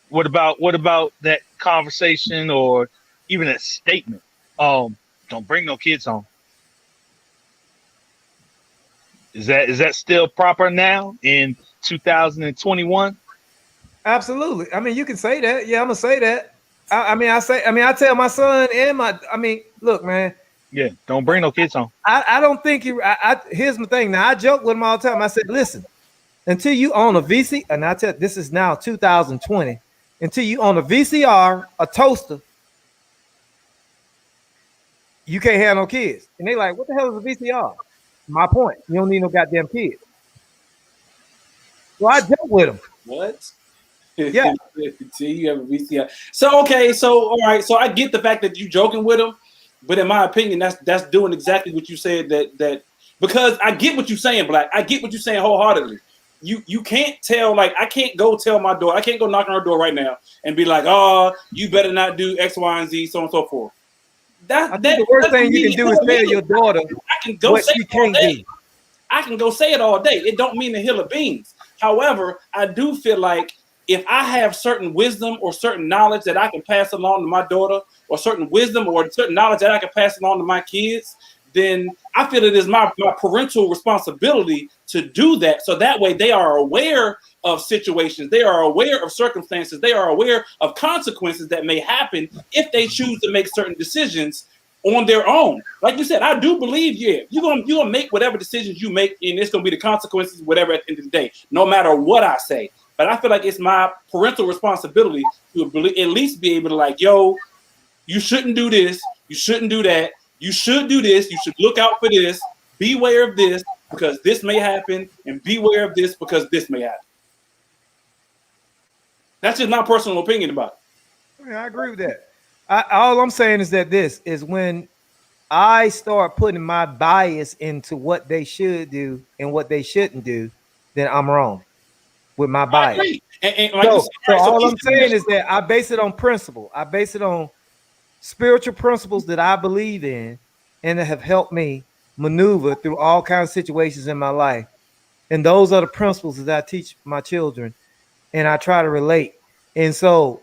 What about that conversation or even a statement? Don't bring no kids home. Is that still proper now in 2021? Absolutely. I mean, you can say that. Yeah, I'm gonna say that. I tell my son and look, man. Yeah, don't bring no kids home. I don't think here's my thing. Now I joke with him all the time. I said, listen, until you own a VC, and I tell this is now 2020, until you own a VCR, a toaster, you can't have no kids. And they like, what the hell is a VCR? My point. You don't need no goddamn kids. So I joke with him. What? Yeah. See, you have a VCR. So okay, so all right, so I get the fact that you joking with him, but in my opinion, that's doing exactly what you said. That because I get what you're saying, Black. I get what you're saying wholeheartedly. You can't tell, like, I can't go tell my daughter, I can't go knock on her door right now and be like, oh, you better not do X, Y, and Z, so on and so forth. The worst thing you can do is tell your daughter I can go what say she can't do. I can go say it all day. It don't mean a hill of beans. However, I do feel like if I have certain wisdom or certain knowledge that I can pass along to my daughter, or certain wisdom or certain knowledge that I can pass along to my kids, then I feel it is my parental responsibility to do that. So that way they are aware of situations, they are aware of circumstances, they are aware of consequences that may happen if they choose to make certain decisions on their own. Like you said, I do believe, you're gonna make whatever decisions you make, and it's gonna be the consequences, whatever, at the end of the day, no matter what I say. But I feel like it's my parental responsibility to at least be able to, like, yo, you shouldn't do this, you shouldn't do that, you should do this, you should look out for this, beware of this because this may happen, and beware of this because this may happen. That's just my personal opinion about it. Yeah, I agree with that. All I'm saying is that this is when I start putting my bias into what they should do and what they shouldn't do, then I'm wrong with my bias. And like so all I'm saying is that I base it on principle. I base it on spiritual principles that I believe in and that have helped me maneuver through all kinds of situations in my life. And those are the principles that I teach my children and I try to relate. And so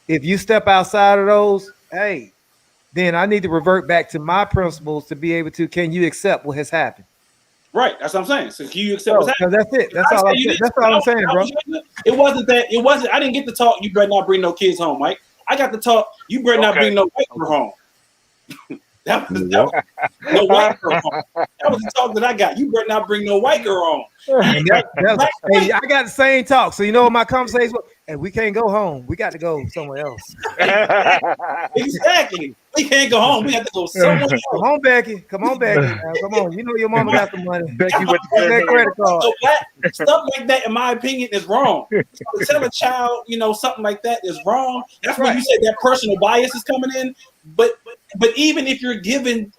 if you step outside of those, hey, then I need to revert back to my principles to be able to, can you accept what has happened? Right, that's what I'm saying. So can you accept what's happening? That's it. That's all I'm saying, bro. It wasn't, I didn't get to talk, you better not bring no kids home, Mike. I got to talk, you better not bring no white girl home. That was no white girl home. That was the talk that I got. You better not bring no white girl home. Hey, I got the same talk. So you know what my conversation was? Hey, we can't go home. We got to go somewhere else. Exactly. We can't go home. We have to go somewhere else. Come on, Becky. Come on, Becky. Come on. You know your mama got the money. Becky with that credit card. So stuff like that, in my opinion, is wrong. So to tell a child, something like that is wrong. That's why you said that personal bias is coming in. But even if you're given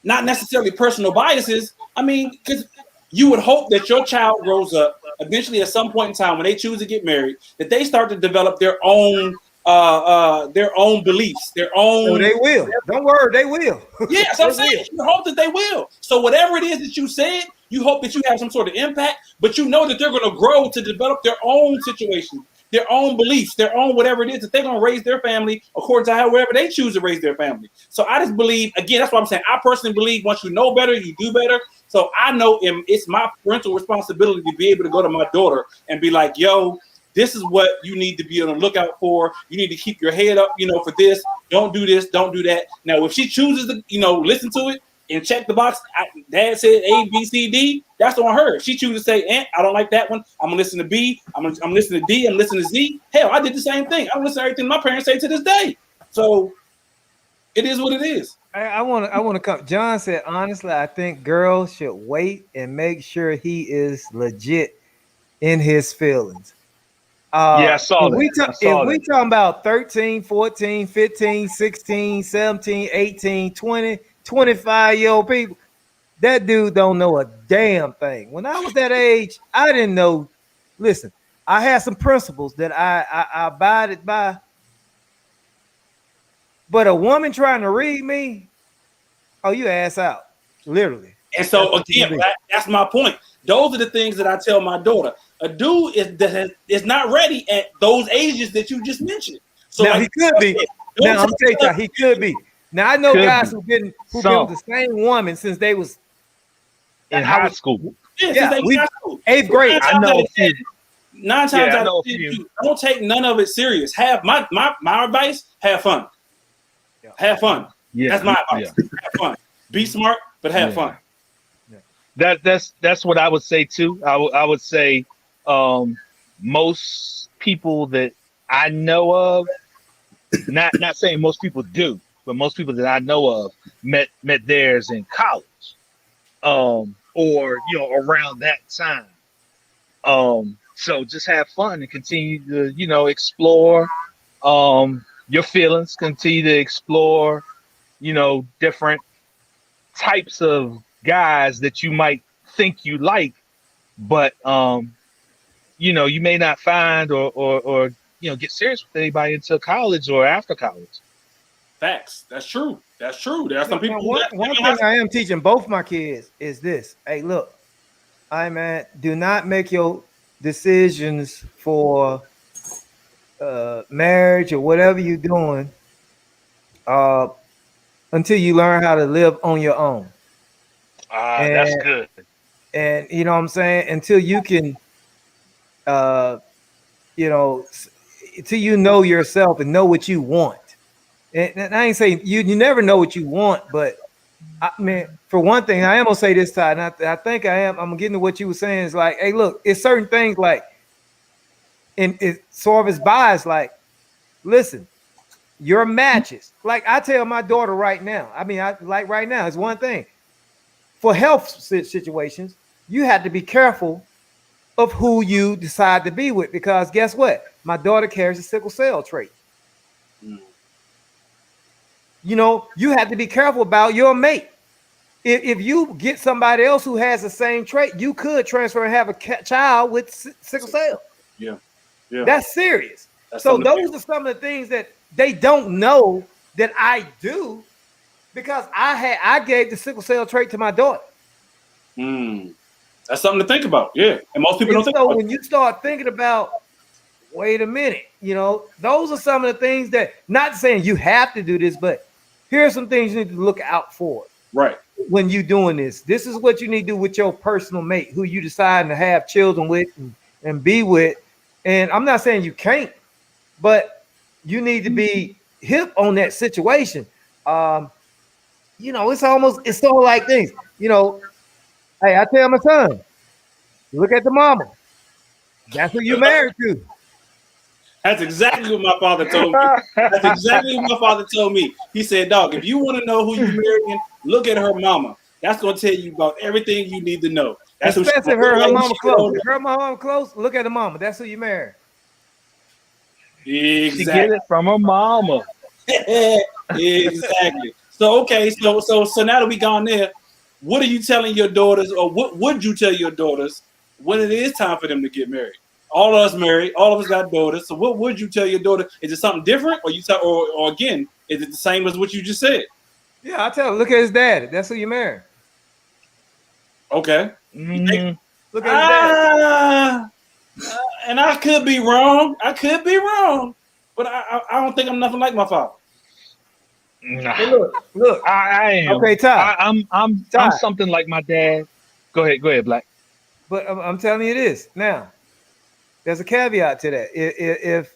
not necessarily personal biases, I mean, because you would hope that your child grows up eventually at some point in time when they choose to get married, that they start to develop their own their own beliefs, their own. Oh, they will. Don't worry, they will. Yeah, so I'm saying you hope that they will. So whatever it is that you said, you hope that you have some sort of impact, but you know that they're going to grow to develop their own situation, their own beliefs, their own whatever it is that they're going to raise their family according to however they choose to raise their family. So I just believe, again, that's what I'm saying. I personally believe once you know better, you do better. So I know it's my parental responsibility to be able to go to my daughter and be like, yo, this is what you need to be on the lookout for. You need to keep your head up, for this. Don't do this. Don't do that. Now, if she chooses to, listen to it and check the box, Dad said A, B, C, D. That's on her. If she chooses to say, I don't like that one. I'm gonna listen to B. I'm listening to D. I'm listening to Z. Hell, I did the same thing. I listen to everything my parents say to this day. So it is what it is. I want to come. John said, honestly, I think girls should wait and make sure he is legit in his feelings. I saw that. If we talking about 13, 14, 15, 16, 17, 18, 20, 25-year-old people, that dude don't know a damn thing. When I was that age, I didn't know. Listen, I had some principles that I abided by. But a woman trying to read me, oh, you ass out, literally. And so again, that's my point. Those are the things that I tell my daughter. A dude is not ready at those ages that you just mentioned. So now he could be. Now I'm telling you, he could be. Now I know guys who've been with the same woman since they was in high school. Yeah, eighth grade. I know. 9 times out of 10, don't take none of it serious. Have my advice. Have fun. Yeah. Have fun. Yeah, that's my advice. Yeah. Have fun. Be smart, but have fun. Yeah. That's what I would say too. I would say most people that I know of, not saying most people do, but most people that I know of met theirs in college, or around that time. So just have fun and continue to explore your feelings. Continue to explore different types of guys that you might think you like, but you may not find or get serious with anybody until college or after college. Facts. That's true. There are some people. One thing I am teaching both my kids is this. Hey, look, man, do not make your decisions for marriage or whatever you're doing until you learn how to live on your own. That's good. And you know what I'm saying? Until you can, until you know yourself and know what you want. And I ain't saying you never know what you want, but I mean, for one thing, I am gonna say this, Todd, and I think I'm getting to what you were saying. Is like, hey, look, it's certain things like, and it's sort of as biased, like, listen, your matches. Like I tell my daughter right now, right now, it's one thing. For health situations, you have to be careful of who you decide to be with, because guess what? My daughter carries a sickle cell trait. You have to be careful about your mate. If you get somebody else who has the same trait, you could transfer and have a child with sickle cell. Yeah. That's serious. So those are some of the things that they don't know that I do, because I gave the sickle cell trait to my daughter. That's something to think about. Yeah, and most people don't think about it. So when you start thinking about, wait a minute, those are some of the things that, not saying you have to do this, but here are some things you need to look out for. Right. When you're doing this, this is what you need to do with your personal mate, who you decide to have children with and be with. And I'm not saying you can't, but you need to be hip on that situation. It's sort of like things, hey, I tell my son, look at the mama. That's who you married to. That's exactly what my father told me. He said, dog, if you want to know who you're marrying, look at her mama. That's going to tell you about everything you need to know. That's especially if her mama close. If her mama close, look at the mama. That's who you marry. Exactly. She get it from her mama. Exactly. So now that we gone there, what are you telling your daughters, or what would you tell your daughters when it is time for them to get married? All of us married. All of us got daughters. So what would you tell your daughter? Is it something different, or or again, is it the same as what you just said? Yeah, I tell her, look at his dad. That's who you marry. Okay. Look at his dad. And I could be wrong. But I don't think I'm nothing like my father. Nah. Hey, look. I am. Okay, Ty. I'm something like my dad. Go ahead, Black. But I'm telling you this now. There's a caveat to that. If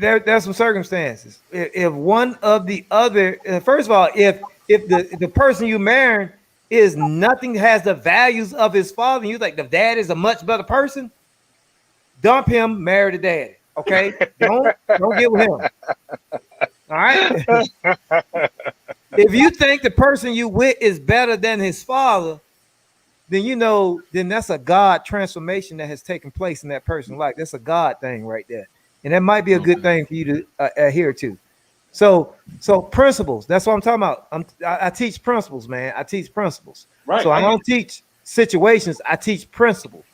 there's some circumstances. If one of the other, first of all, if the person you marrying is nothing, has the values of his father, and you think the dad is a much better person, dump him, marry the dad. Okay, don't get with him. All right. If you think the person you with is better than his father, then that's a God transformation that has taken place in that person's life. That's a God thing right there. And that might be a good thing for you to adhere to. So principles, that's what I'm talking about. I teach principles, man. I teach principles. Right. So I don't teach situations. I teach principles.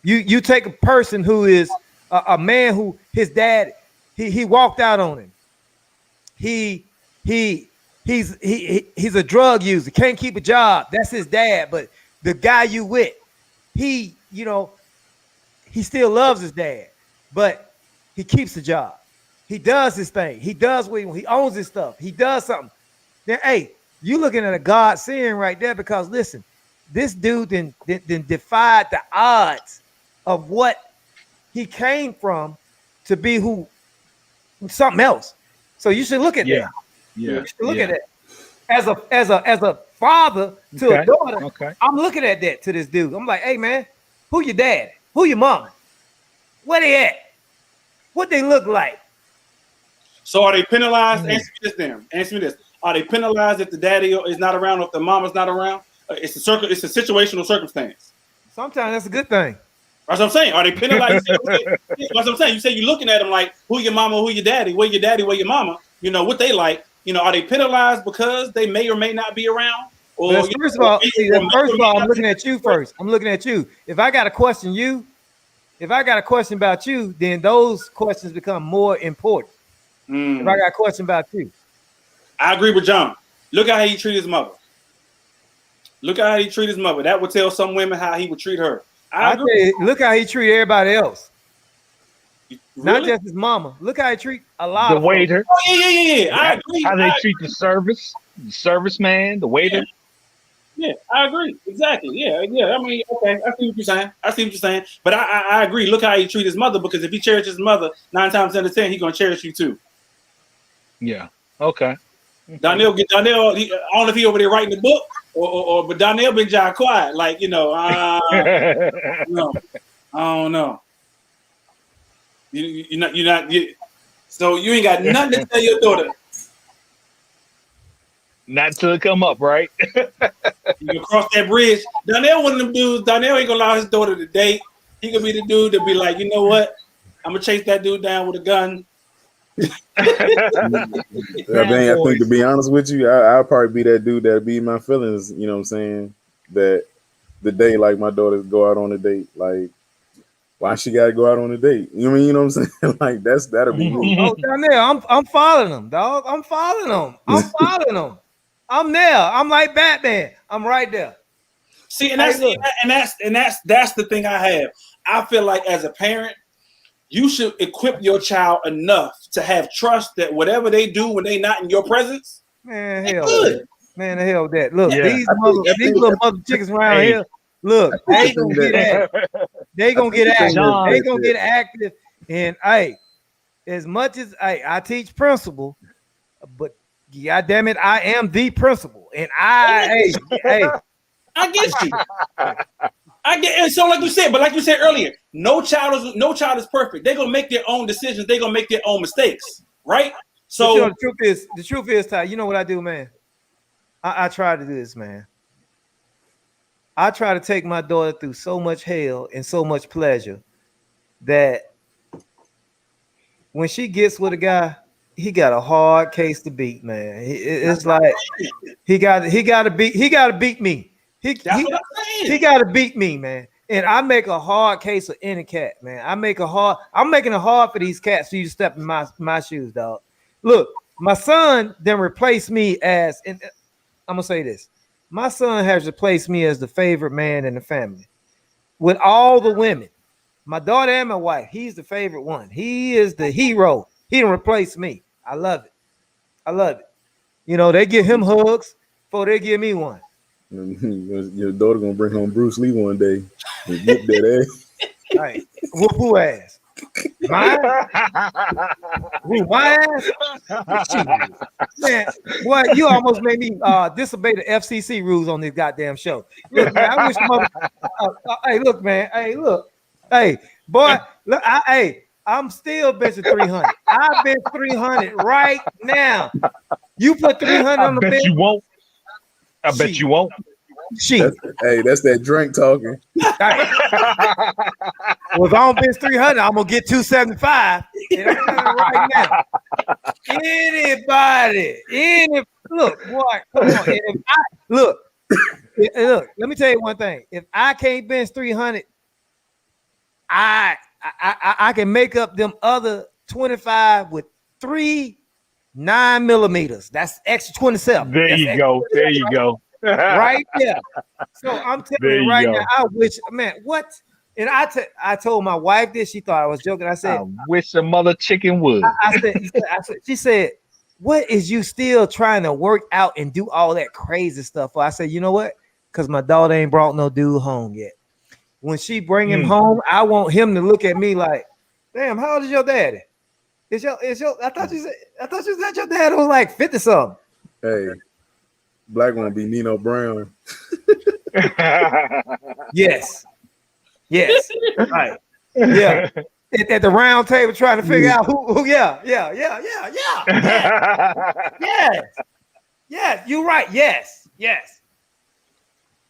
You take a person who is a man who his dad, he walked out on him. He's a drug user, can't keep a job. That's his dad. But the guy you with, he still loves his dad, but he keeps the job. He does his thing. He does what he owns his stuff. He does something. Then, hey, you looking at a God seeing right there, because listen, this dude then defied the odds of what he came from to be something else. So you should look at that. Yeah. You should look at that. As a father to a daughter, I'm looking at that to this dude. I'm like, hey man, who your dad? Who your mama? Where they at? What they look like? So are they penalized? Answer me this. Are they penalized if the daddy is not around, or if the mama's not around? It's a situational circumstance. Sometimes that's a good thing. That's what I'm saying. Are they penalized? That's what I'm saying. You say you're looking at them like, who your mama, who your daddy, where your daddy, where your mama, what they like. Are they penalized because they may or may not be around? Or first of all, I'm looking at you first. I'm looking at you. If I got to question you, if I got a question about you, then those questions become more important. If I got a question about you. I agree with John. Look at how he treated his mother. That would tell some women how he would treat her. Look how he treat everybody else. Really? Not just his mama. Look how he treat a lot of waiter. folks. Oh, yeah. I agree. How they treat the serviceman, the waiter. Yeah, I agree. Exactly. Yeah. I mean, okay, I see what you're saying. But I agree. Look how he treat his mother, because if he cherishes his mother, 9 times out of 10, he's gonna cherish you too. Yeah. Okay. Donnell, I don't know if he over there writing the book, but Donnell been John quiet, like no, I don't know. So you ain't got nothing to tell your daughter. Not till it come up, right? You can cross that bridge. Donnell, one of them dudes. Donnell ain't gonna allow his daughter to date. He gonna be the dude to be like, you know what? I'm gonna chase that dude down with a gun. I think, to be honest with you, I'll probably be that dude that be my feelings. You know what I'm saying? That the day, like, my daughters go out on a date, like, why she gotta go out on a date? You know what I'm saying? Like, that'll be me. Oh, Donnell, I'm following them, dog. I'm following them. I'm there. I'm like Batman. I'm right there. See, and that's the thing I have. I feel like as a parent, you should equip your child enough to have trust that whatever they do when they not in your presence, man, hell that. Look, these little mother chickens around here. Look, they gonna get active. They gonna get active. They gonna get active. And as much as I teach principle, but God damn it, I am the principal. And I get you. And so like you said earlier, no child is perfect. They're gonna make their own decisions, they're gonna make their own mistakes, right? So the truth is, Ty, you know what I do, man? I try to do this, man. I try to take my daughter through so much hell and so much pleasure that when she gets with a guy, he got a hard case to beat, man. It's like he got to beat me. That's what I'm saying. He got to beat me, man. And I make a hard case of any cat, man. I'm making it hard for these cats for you to step in my shoes, dog. Look, my son then replaced me as, and I'm gonna say this. My son has replaced me as the favorite man in the family. With all the women, my daughter and my wife, he's the favorite one. He is the hero. He didn't replace me. I love it. I love it. You know, they give him hugs before they give me one. Your daughter gonna bring home Bruce Lee one day and whoop that ass. Right. Whoop who ass? Mine? Who, my ass? Man, boy, you almost made me disobey the FCC rules on this goddamn show. Look, man, I wish hey, look, man. Hey, look. Hey, boy, look, I'm still benching 300. I bench 300 right now. You put 300 on the bench. I bet you won't. That's that drink talking. Well, if I don't bench 300, I'm gonna get 275. Right now. Anybody, look, boy, come on. Look, let me tell you one thing. If I can't bench 300, I can make up them other 25 with 3 9mm. That's extra 27. There you go. Right there. So I'm telling you right now, I wish, man, what? And I told my wife this. She thought I was joking. I said, I wish a mother chicken would. She said, what is you still trying to work out and do all that crazy stuff for? I said, you know what? Because my daughter ain't brought no dude home yet. When she bring him home, I want him to look at me like, damn, how old is your daddy? I thought you said your dad was like 50 something. Hey, black one be Nino Brown. Yes. Right. Yeah. At the round table trying to figure out who. Yeah. Yes. You're right. Yes.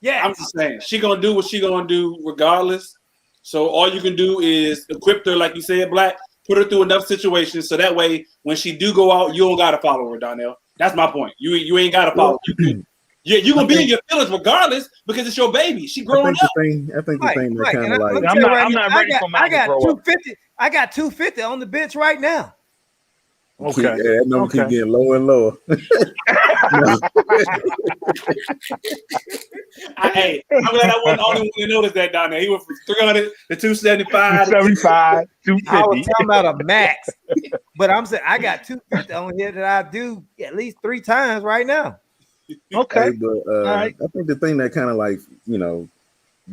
I'm just saying, she gonna do what she gonna do regardless. So all you can do is equip her, like you said, Black. Put her through enough situations so that way when she do go out, you don't gotta follow her, Donnell. That's my point. You ain't gotta follow. You gonna be in your feelings regardless because it's your baby. She growing up. I think the thing that kind of like I'm not ready for mine to grow up. I got 250 on the bench right now. Okay. That number keep getting lower and lower. Hey, I'm glad I wasn't the only one to notice that down there. He went from 300 to 275. 275, 250. I was talking about a max, but I'm saying I got 250 on here that I do at least 3 times right now. Okay, hey, but right. I think the thing that kind of like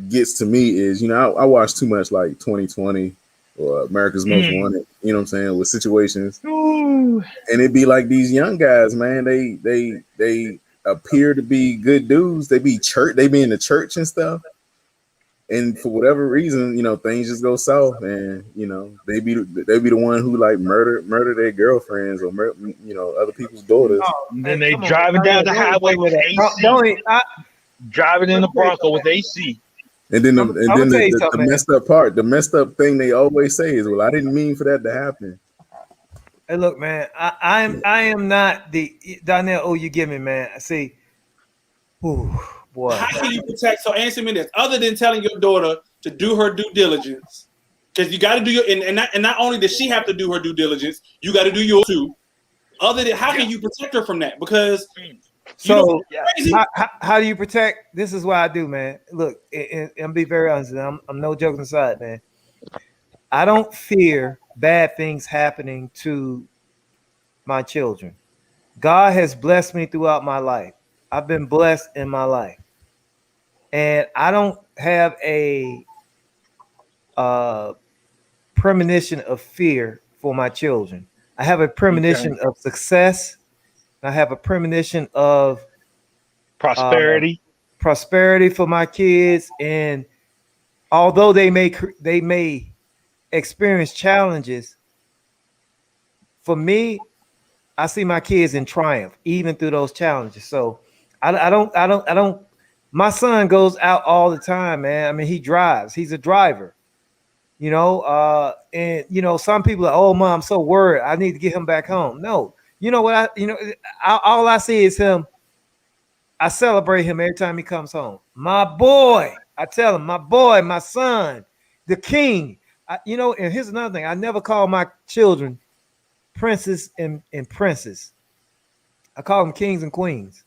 gets to me is I watch too much like 2020 or America's Most Wanted. You know what I'm saying, with situations. Ooh. And it'd be like these young guys, man. They appear to be good dudes. They be in the church and stuff. And for whatever reason, things just go south, and they be the one who like murder their girlfriends or other people's daughters. And then they driving down the highway with AC. Driving in the Bronco with AC. And then the messed up part, the messed up thing they always say is, "Well, I didn't mean for that to happen." Hey, look, man, I am not the Donnell. Oh, you give me, man. See, ooh, boy. How can you protect? So answer me this: other than telling your daughter to do her due diligence, because you got to do your and not only does she have to do her due diligence, you got to do yours too. Other than how can you protect her from that? Because so how do you protect? This is what I do, man. Look, and be very honest. I'm no joking aside, man. I don't fear bad things happening to my children. God has blessed me throughout my life. I've been blessed in my life, and I don't have a premonition of fear for my children. I have a premonition of success. I have a premonition of prosperity for my kids, and although they may experience challenges, for me, I see my kids in triumph even through those challenges. So I don't. My son goes out all the time, man. I mean, he drives. He's a driver, and some people are, oh, Mom, I'm so worried. I need to get him back home. No. You know what? All I see is him I celebrate him every time he comes home. My boy, I tell him, my boy, my son, the king. And here's another thing. I never call my children princess and princess. I call them kings and queens.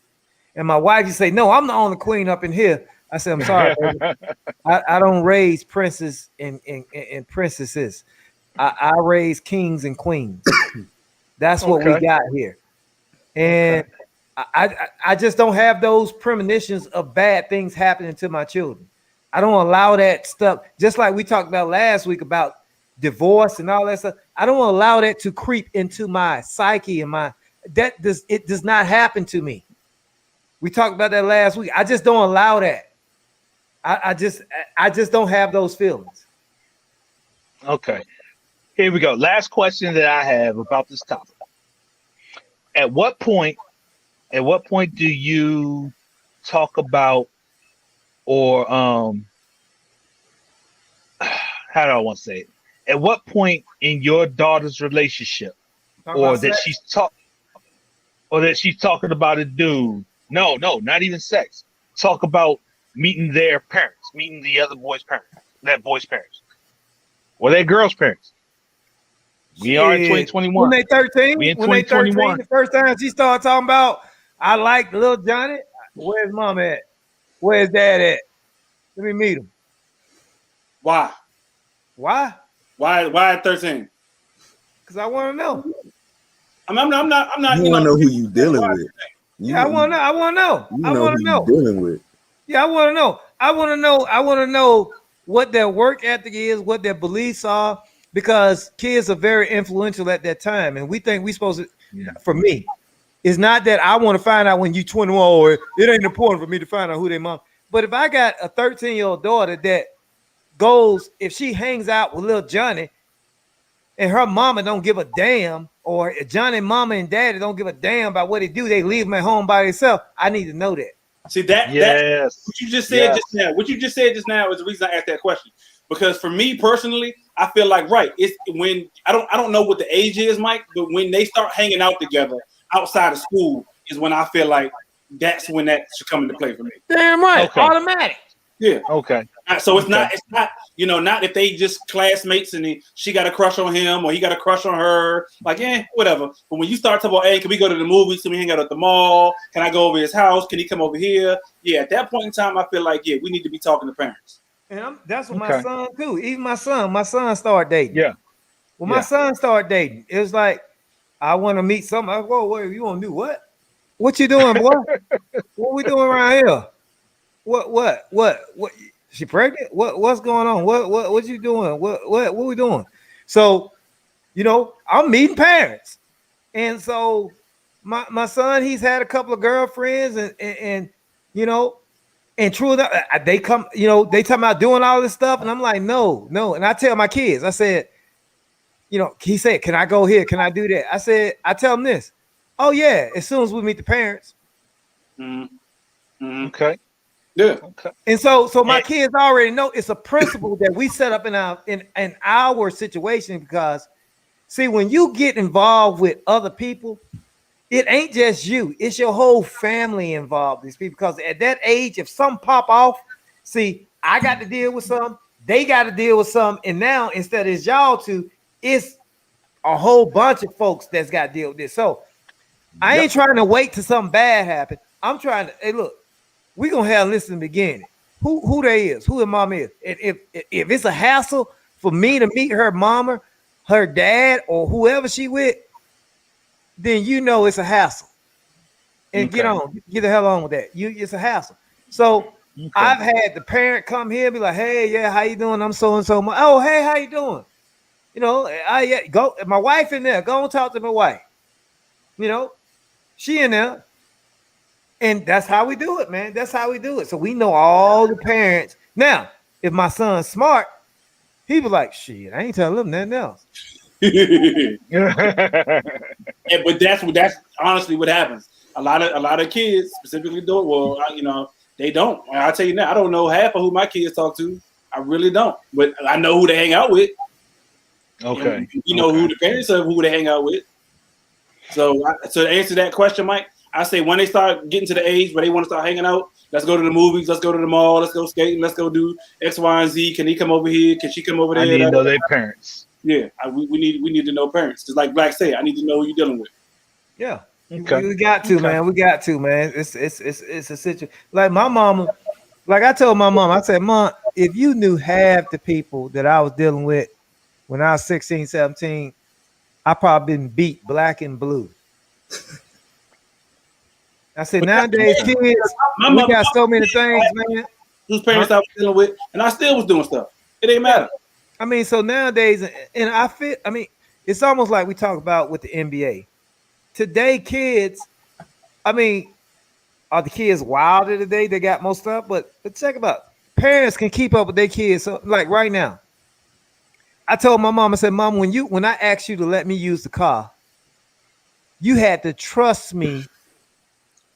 And my wife used to say, no, I'm the only queen up in here. I said, I'm sorry, baby. I don't raise princes and princesses. I raise kings and queens. That's what we got here. And I just don't have those premonitions of bad things happening to my children. I don't allow that stuff. Just like we talked about last week about divorce and all that stuff. I don't allow that to creep into my psyche and it does not happen to me. We talked about that last week. I just don't allow that. I just don't have those feelings. Okay. Here we go. Last question that I have about this topic. At what point do you talk about or how do I want to say it? At what point in your daughter's relationship that she's talking about a dude? No, not even sex. Talk about meeting their parents, meeting the other boy's parents, that boy's parents, or that girl's parents. We are in 2021. When they 13, we in when they 2021. 13, the first time she started talking about, I like little Johnny. Where's mom at? Where's dad at? Let me meet him. Why? Why at 13? Because I want to know. I'm not. You want to know who you dealing with. I want to know. I want to know. I want to know. Dealing with. Yeah, I want to know. I want to know what their work ethic is, what their beliefs are, because kids are very influential at that time, and we think we're supposed to. For me, it's not that I want to find out when you're 21, or it ain't important for me to find out who their mom. But if I got a 13-year-old daughter that goes, if she hangs out with little Johnny, and her mama don't give a damn, or Johnny mama and daddy don't give a damn about what they do, they leave them at home by themselves. I need to know that. See that? Yes. What you just said just now. What you just said just now is the reason I asked that question. Because for me personally, I feel like it's when I don't know what the age is, Mike, but when they start hanging out together outside of school is when I feel like that's when that should come into play for me. Damn right, okay. Automatic. Yeah. Okay. So it's not not if they just classmates and she got a crush on him or he got a crush on her, like whatever. But when you start talking about, hey, can we go to the movies? Can we hang out at the mall? Can I go over his house? Can he come over here? Yeah, at that point in time, I feel like we need to be talking to parents. And that's what my son do. Even my son started dating. Yeah. When my son started dating, it was like, I want to meet somebody. Whoa, wait, you want to do what? What you doing, boy? What we doing around here? What? She pregnant? What's going on? What you doing? What we doing? So, I'm meeting parents. And so my son, he's had a couple of girlfriends and true enough, they come, they talking about doing all this stuff. And I'm like, no. And I tell my kids, I said, he said, can I go here? Can I do that? I tell them this. Oh yeah. As soon as we meet the parents. Mm-hmm. Okay. Yeah. Okay. And so my kids already know it's a principle that we set up in our situation, because see, when you get involved with other people, it ain't just you, it's your whole family involved, these people, because at that age, if some pop off, see, I got to deal with some, they got to deal with some, and now instead of y'all two, it's a whole bunch of folks that's got to deal with this. So I ain't trying to wait till something bad happen. I'm trying to, hey, look, we're gonna have this in the beginning. Who they is, who her mom is. If it's a hassle for me to meet her mama, her dad, or whoever she with, then it's a hassle. And get the hell on with that. It's a hassle. So I've had the parent come here and be like, hey, yeah, how you doing? I'm so and so. Oh, hey, how you doing? Go. My wife in there. Go and talk to my wife. She in there. And that's how we do it, man. That's how we do it. So we know all the parents. Now, if my son's smart, he be like, shit, I ain't telling them nothing else. But that's honestly what happens. A lot of kids specifically do it. Well, they don't. I'll tell you now, I don't know half of who my kids talk to. I really don't. But I know who they hang out with. Okay. Who the parents of who they hang out with. So to answer that question, Mike, I say when they start getting to the age where they want to start hanging out, let's go to the movies, let's go to the mall, let's go skating, let's go do X, Y, and Z. Can he come over here? Can she come over there? I need to know their parents. Yeah, we need to know parents. Just like Black said, I need to know who you're dealing with. Yeah, Okay. we got to, man. We got to, man. It's a situation. Like my mama, like I told my mom, I said, Mom, if you knew half the people that I was dealing with when I was 16, 17, I probably been beat black and blue. I said, nowadays kids, we got so many things, man. Whose parents I was dealing with, and I still was doing stuff. It ain't matter. I mean, so nowadays, and I feel, I mean, it's almost like we talk about with the NBA. Today, kids, I mean, are the kids wilder today? They got more stuff, but check it out. Parents can keep up with their kids. So, like right now, I told my mom, I said, Mom, when I asked you to let me use the car, you had to trust me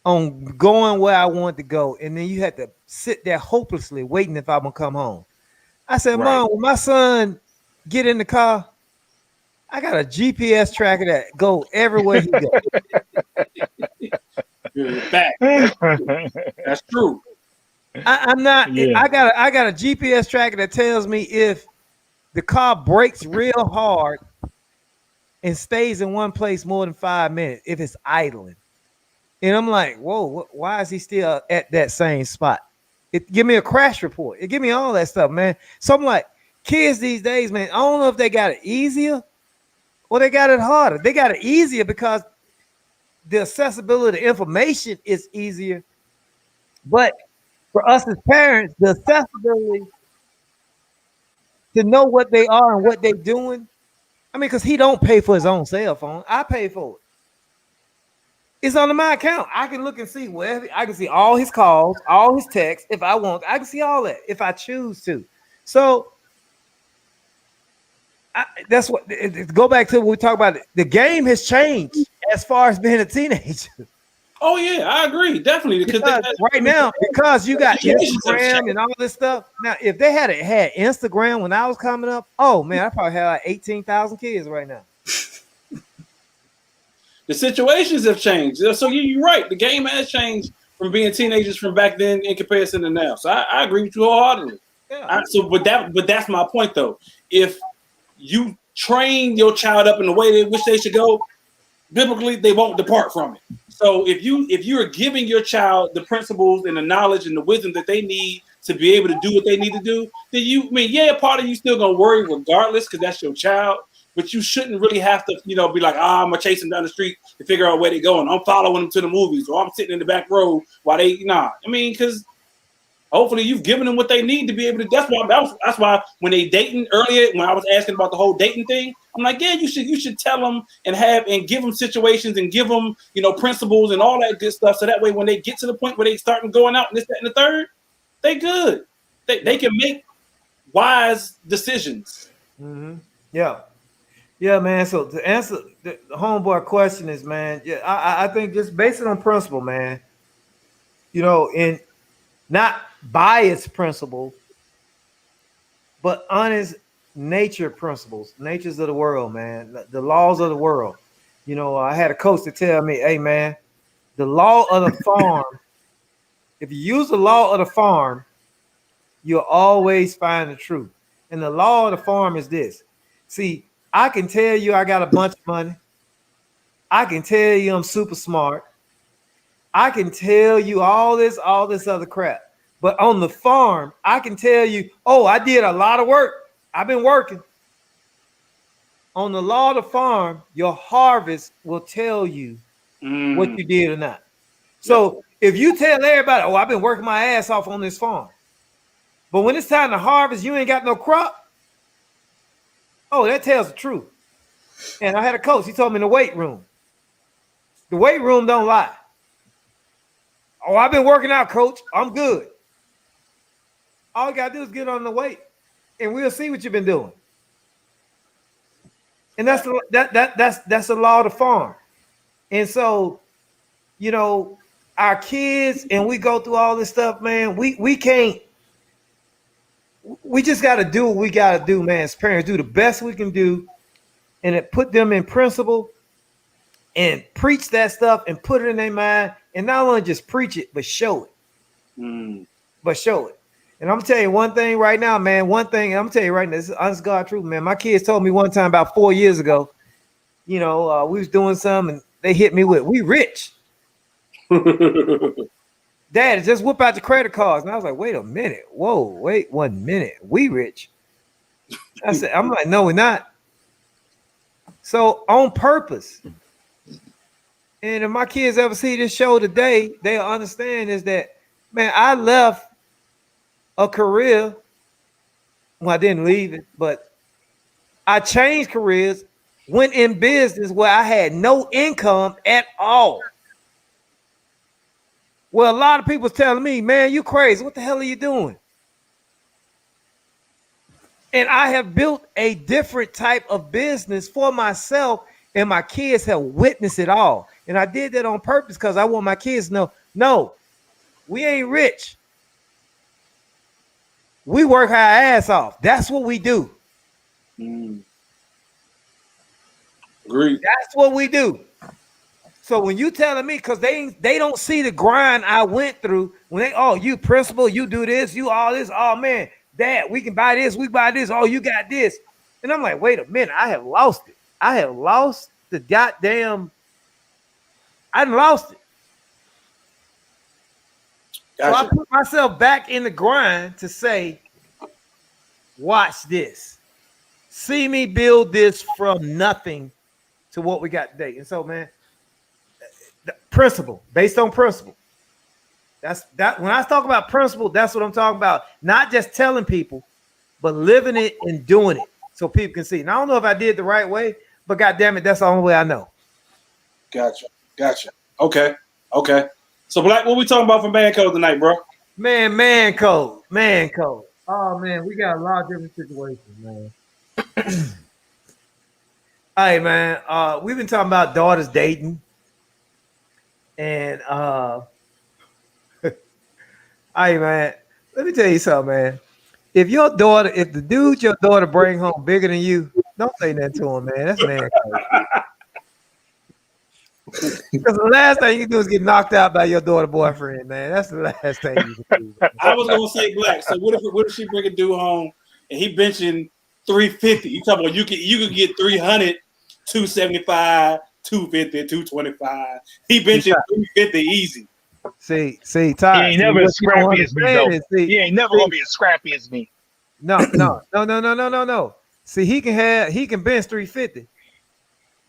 on going where I wanted to go, and then you had to sit there hopelessly waiting if I'm gonna come home. I said, Mom, when my son get in the car, I got a GPS tracker that go everywhere he goes. Back. That's true. I'm not. Yeah. I got a GPS tracker that tells me if the car brakes real hard and stays in one place more than 5 minutes, if it's idling. And I'm like, whoa, why is he still at that same spot? It give me a crash report. It give me all that stuff, man. So I'm like, kids these days, man, I don't know if they got it easier or they got it harder. They got it easier because the accessibility to information is easier. But for us as parents, the accessibility to know what they are and what they're doing. I mean, because he don't pay for his own cell phone. I pay for it. It's under my account. I can look and see where I can see all his calls, all his texts. If I want, I can see all that if I choose to. So that's what. Go back to what we talk about. The game has changed as far as being a teenager. Oh yeah, I agree, definitely. Because right now, because you got Instagram and all this stuff. Now, if they had Instagram when I was coming up, oh man, I probably had like 18,000 kids right now. The situations have changed. So you're right. The game has changed from being teenagers from back then in comparison to now. So I agree with you wholeheartedly. Yeah. But that's my point though. If you train your child up in the way they wish they should go, biblically they won't depart from it. So if you are giving your child the principles and the knowledge and the wisdom that they need to be able to do what they need to do, then part of you still gonna worry regardless because that's your child. But you shouldn't really have to, be like, I'm gonna chase them down the street to figure out where they're going. I'm following them to the movies, or I'm sitting in the back row while they, because hopefully you've given them what they need to be able to. That's why when they dating earlier, when I was asking about the whole dating thing, I'm like, yeah, you should tell them and give them situations and give them, principles and all that good stuff. So that way, when they get to the point where they start going out and this, that, and the third, they good. They can make wise decisions. Mm-hmm. Yeah. Yeah, man. So to answer the homeboy question is, man, yeah, I think just based it on principle, man, and not biased principle, but honest nature principles, natures of the world, man, the laws of the world. I had a coach to tell me, hey, man, the law of the farm, if you use the law of the farm, you'll always find the truth. And the law of the farm is this. See, I can tell you I got a bunch of money. I can tell you I'm super smart. I can tell you all this other crap. But on the farm, I can tell you, oh, I did a lot of work. I've been working. On the law of the farm, your harvest will tell you what you did or not. So if you tell everybody, oh, I've been working my ass off on this farm, but when it's time to harvest, you ain't got no crop. Oh, that tells the truth. And I had a coach. He told me in the weight room. The weight room don't lie. Oh, I've been working out, coach. I'm good. All you gotta do is get on the weight, and we'll see what you've been doing. And that's the law of the farm. And so, our kids, and we go through all this stuff, man. We can't. We just got to do what we got to do, man. As parents, do the best we can do, and it put them in principle. and preach that stuff and put it in their mind, and not only just preach it, but show it. But show it. And I'm gonna tell you one thing right now, man. One thing I'm gonna tell you right now, this is honest God truth, man. My kids told me one time about 4 years ago, we was doing something and they hit me with, "We rich." Dad, just whip out the credit cards. And I was like, wait a minute. Whoa, wait 1 minute. We rich. I'm like, no, we're not. So on purpose. And if my kids ever see this show today, they'll understand is that, man, I left a career. Well, I didn't leave it, but I changed careers, went in business where I had no income at all. Well, a lot of people telling me, man, you crazy. What the hell are you doing? And I have built a different type of business for myself, and my kids have witnessed it all. And I did that on purpose because I want my kids to know, no, we ain't rich. We work our ass off. That's what we do. Agreed. That's what we do. So when you telling me, because they don't see the grind I went through, when you principal, you do this, you all this, oh man, Dad, we can buy this, we buy this, oh, you got this. And I'm like, wait a minute, I have lost it. I have lost the goddamn, I lost it. Gotcha. So I put myself back in the grind to say, watch this. See me build this from nothing to what we got today. And so, man, the principle, based on principle. That's that. When I talk about principle, that's what I'm talking about. Not just telling people, but living it and doing it so people can see. And I don't know if I did the right way, but goddamn it, that's the only way I know. Gotcha. Okay. So, Black, what we talking about for Man Code tonight, bro? Man code. Oh man, we got a lot of different situations, man. Hey man, we've been talking about daughters dating. And hey man, let me tell you something, man. If the dude your daughter bring home bigger than you, don't say nothing to him, man. That's man. Because the last thing you can do is get knocked out by your daughter boyfriend, man. That's the last thing you can do. Man. I was gonna say Black. So what if she bring a dude home and he benching 350? You talking about you could get 300, 275. 250, 225. He benching 350 easy. See, Ty. He ain't never as scrappy as me, though. He ain't never gonna be as scrappy as me. No. See, he can bench 350,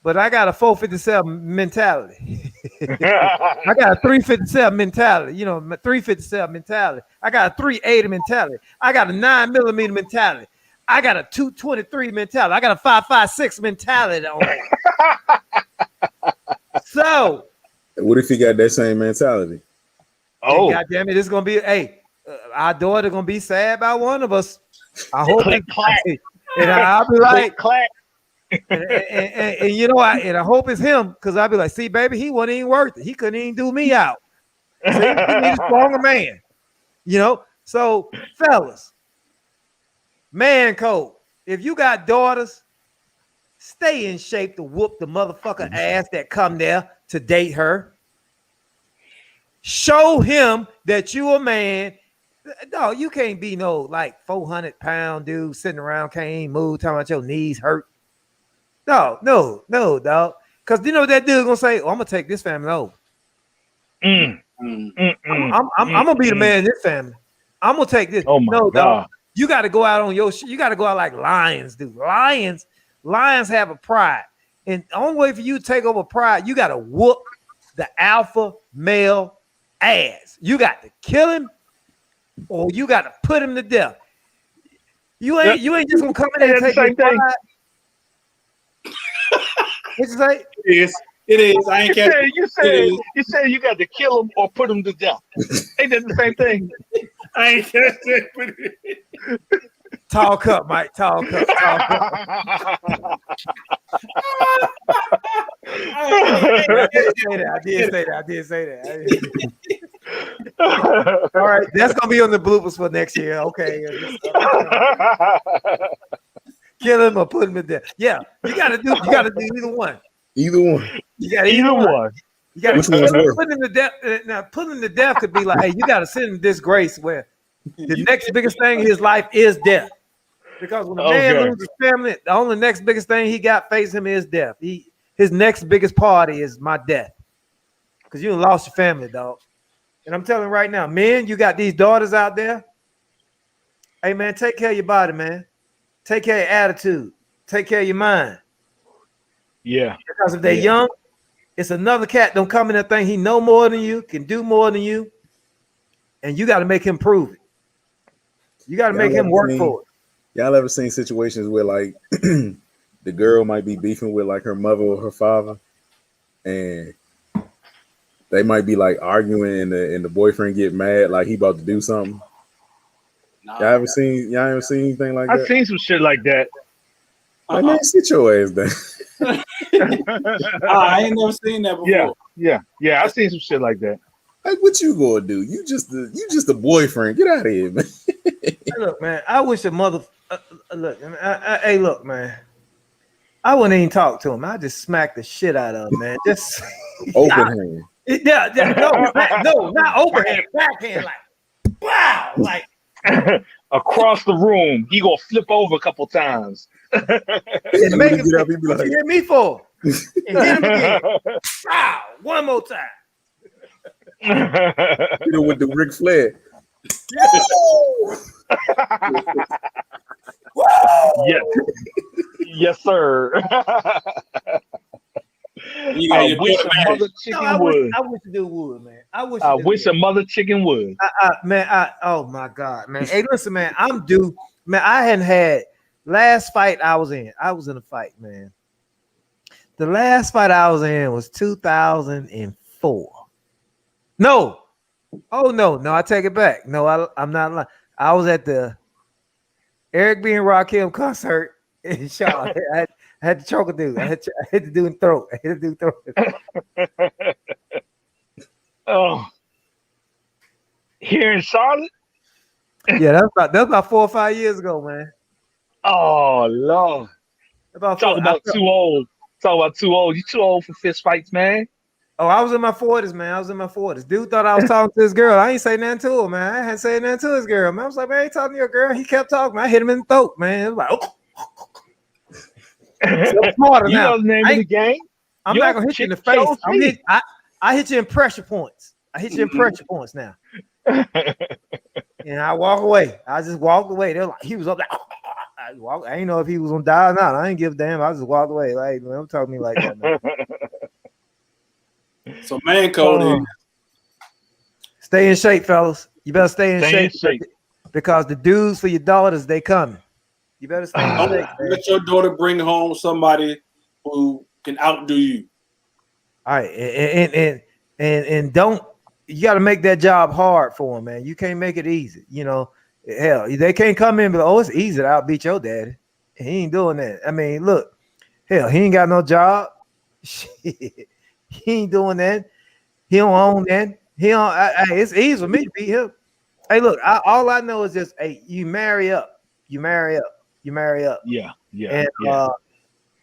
but I got a 457 mentality. I got a 357 mentality. 357 mentality. I got a 380 mentality. I got a 9mm mentality. I got a 223 mentality. I got a 556 mentality on it. So, what if he got that same mentality? Oh, God damn it! It's gonna be our daughter gonna be sad about one of us. I hope and I'll be like, and you know, I hope it's him because I'll be like, see, baby, he wasn't even worth it. He couldn't even do me out. See, he's a stronger man. So fellas, man code. If you got daughters, stay in shape to whoop the motherfucker ass that come there to date her. Show him that you a man. No, you can't be no like 400-pound dude sitting around, can't even move, talking about your knees hurt. No, dog. Because you know what that dude gonna say, I'm gonna take this family over. I'm gonna be the man in this family. I'm gonna take this. Oh my God. Dog. You got to go out on your shit. You got to go out like lions do. Lions have a pride. And the only way for you to take over pride, you got to whoop the alpha male ass. You got to kill him or you got to put him to death. You ain't just gonna come in and take his pride. What you say? It is. I ain't catching. You said you got to kill him or put him to death. Ain't that the same thing? I ain't catching. Talk up, Mike. Talk up. I did say that. All right, that's gonna be on the bloopers for next year. Okay. Kill him or put him to death. Yeah, you gotta do either one. Either one. You got Either one. You got Which one's worse? put him to death. Now, put him to death could be like, hey, you got to send him disgrace where the next biggest thing in his life is death. Because when a man loses family, the only next biggest thing he got facing him is death. His next biggest party is my death. Because you lost your family, dog. And I'm telling you right now, men, you got these daughters out there. Hey, man, take care of your body, man. Take care of your attitude. Take care of your mind. Yeah. Because if they're young, it's another cat don't come in that thing. He know more than you, can do more than you. And you got to make him prove it. You got to make him work for it. Y'all ever seen situations where like the girl might be beefing with like her mother or her father, and they might be like arguing, and the boyfriend get mad like he about to do something? Nah, Y'all ever seen anything like that? I've seen some shit like that. Like, man, sit your ass down. I ain't never seen that before. Yeah. I've seen some shit like that. Like, what you gonna do? You just a boyfriend. Get out of here, man. Hey, look, man, I wish a mother. Look, hey, look, man. I wouldn't even talk to him. I just smack the shit out of him, man. Just open hand. No, not overhand, backhand, like wow, like Across the room, he gonna flip over a couple times. and make him get up, say, he be what like, you hit me for? And hit him again. Wow, one more time. with the Ric Flair. Yes, sir. I wish a mother chicken would. I wish the dude would, man. I wish a mother chicken would. Oh my God, man. Hey, listen, man. I'm due. Man, I hadn't had last fight I was in. I was in a fight, man. The last fight I was in was 2004. No. Oh no, I take it back. No, I'm not lying. I was at the Eric B. and Rakim concert in Charlotte. I had to choke a dude. I had to do in throat. I had to do throat. Oh, here in Charlotte? Yeah, that's about 4 or 5 years ago, man. Oh Lord. Talk about too old. You too old for fist fights, man. Oh, I was in my 40s, man. I was in my 40s. Dude thought I was talking to his girl. I ain't say nothing to him, man. I hadn't said nothing to his girl, man. I was like, man, I ain't talking to your girl. He kept talking, man. I hit him in the throat, man. It was like, oh. I'm smarter You now. know the name of the game. I'm not gonna hit you in the face. I hit you in pressure points. I hit you in pressure points now. And I walk away. I just walked away. They're like, he was up there. I ain't know if he was gonna die or not. I ain't give a damn. I just walked away. Like, man, don't talk to me like that, man. So man code is stay in shape, fellas. You better stay in shape because the dudes for your daughters, they coming. You better stay in shape. Let your daughter bring home somebody who can outdo you. All right, and don't, you got to make that job hard for them, man. You can't make it easy. You know, hell, they can't come in and be like, oh, it's easy to outbeat your daddy. He ain't doing that. I mean, look, hell, he ain't got no job. Shit. He ain't doing that. He don't own that. He don't. It's easy for me to beat him. Hey, look, all I know is just, hey, you marry up. Yeah.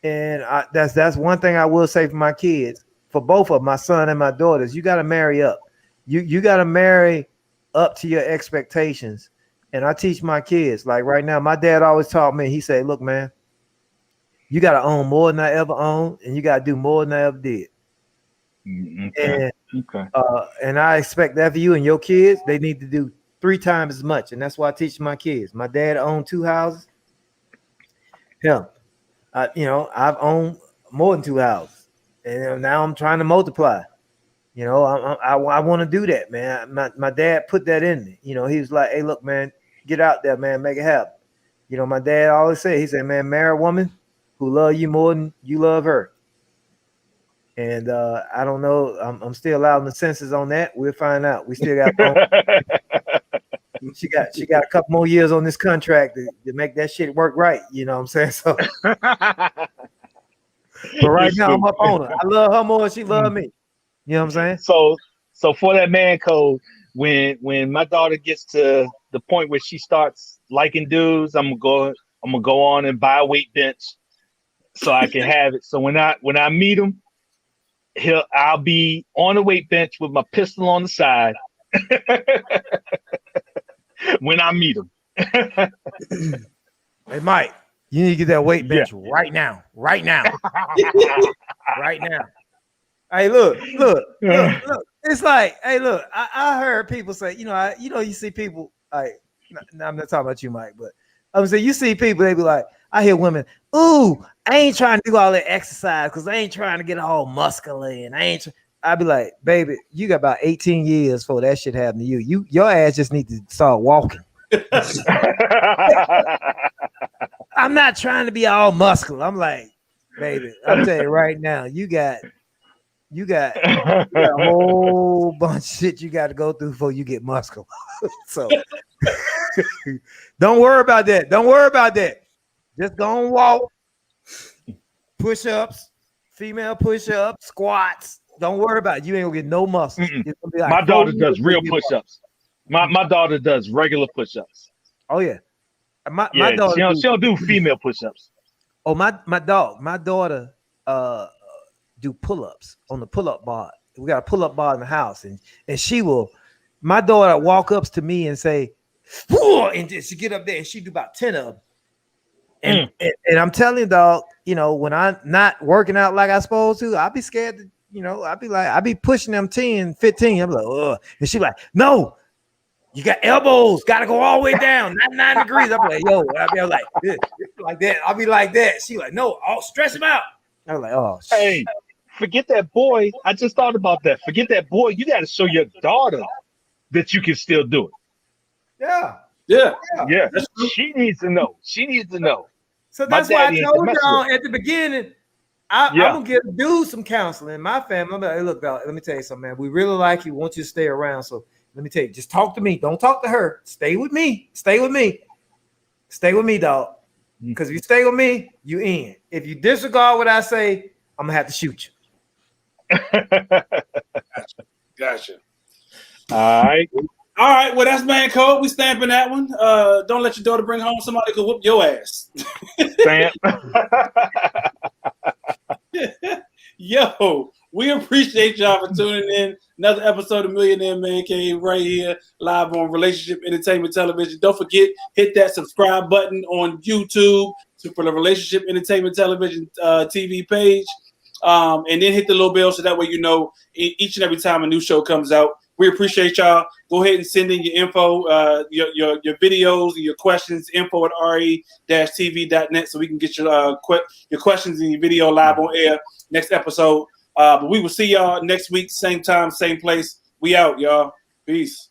And that's one thing I will say for my kids, for both of them, my son and my daughters. You got to marry up. You got to marry up to your expectations. And I teach my kids, like right now, my dad always taught me. He said, "Look, man, you got to own more than I ever owned, and you got to do more than I ever did." Okay. And I expect that for you and your kids. They need to do 3 times as much, and that's why I teach my kids. My dad owned 2 houses. Hell, I've owned more than 2 houses, and now I'm trying to multiply. You know, I want to do that, man. My dad put that in me. You know, he was like, "Hey, look, man, get out there, man, make it happen." You know, my dad always said, he said, "Man, marry a woman who love you more than you love her." And I don't know. I'm still out in the senses on that. We'll find out. We still got. She got a couple more years on this contract to make that shit work right. You know what I'm saying? So, but right now I'm up on her. I love her more than she love me. You know what I'm saying? So for that man code, when my daughter gets to the point where she starts liking dudes, I'm gonna go on and buy a weight bench so I can have it. So when I meet them, I'll be on the weight bench with my pistol on the side when I meet him. Hey, Mike, you need to get that weight bench right now. Right now. Right now. Hey, look. It's like, hey, look, I heard people say, you see people like, I'm not talking about you, Mike, but I'm saying you see people, they be like, I hear women, ooh, I ain't trying to do all that exercise because I ain't trying to get all muscular and I be like, baby, you got about 18 years before that shit happened to you. Your ass just need to start walking. I'm not trying to be all muscular. I'm like, baby, I'm telling you right now, you got a whole bunch of shit you got to go through before you get muscular. So don't worry about that. Just go and walk, push-ups, female push-ups, squats. Don't worry about it. You ain't gonna get no muscles. Like my daughter does real push-ups. My daughter does regular push-ups. Oh yeah. My daughter she don't do female push-ups. Oh, my daughter do pull-ups on the pull-up bar. We got a pull-up bar in the house, and she will. My daughter walk up to me and say, whoa, and she get up there and she do about 10 of them. And I'm telling you, dog, when I'm not working out like I'm supposed to, I'll be scared to, I'll be pushing them 10, 15. I'm like, ugh. And she like, no, you got elbows, got to go all the way down, 99 degrees. I'm like, yo, I'll be like, like that. I'll be like that. She like, no, I'll stretch him out. I'm like, oh, hey, forget that boy. I just thought about that. Forget that boy. You got to show your daughter that you can still do it. Yeah. She needs to know. So that's why I told y'all at the beginning, I'm gonna give dude some counseling. My family, I'm like, hey, look, dog, let me tell you something, man. We really like you, want you to stay around. So let me tell you, just talk to me. Don't talk to her. Stay with me. Stay with me, dog. Because if you stay with me, you in. If you disregard what I say, I'm gonna have to shoot you. Gotcha. All right. Well, that's man code. We stamping that one. Don't let your daughter bring home somebody who can whoop your ass. Stamp. Yo, we appreciate y'all for tuning in. Another episode of Millionaire M.A.N right here, live on Relationship Entertainment Television. Don't forget, hit that subscribe button on YouTube for the Relationship Entertainment Television TV page. And then hit the little bell so that way you know each and every time a new show comes out. We appreciate y'all. Go ahead and send in your info, your videos, and your questions, info@re-tv.net so we can get your questions and your video live on air next episode. But we will see y'all next week, same time, same place. We out, y'all. Peace.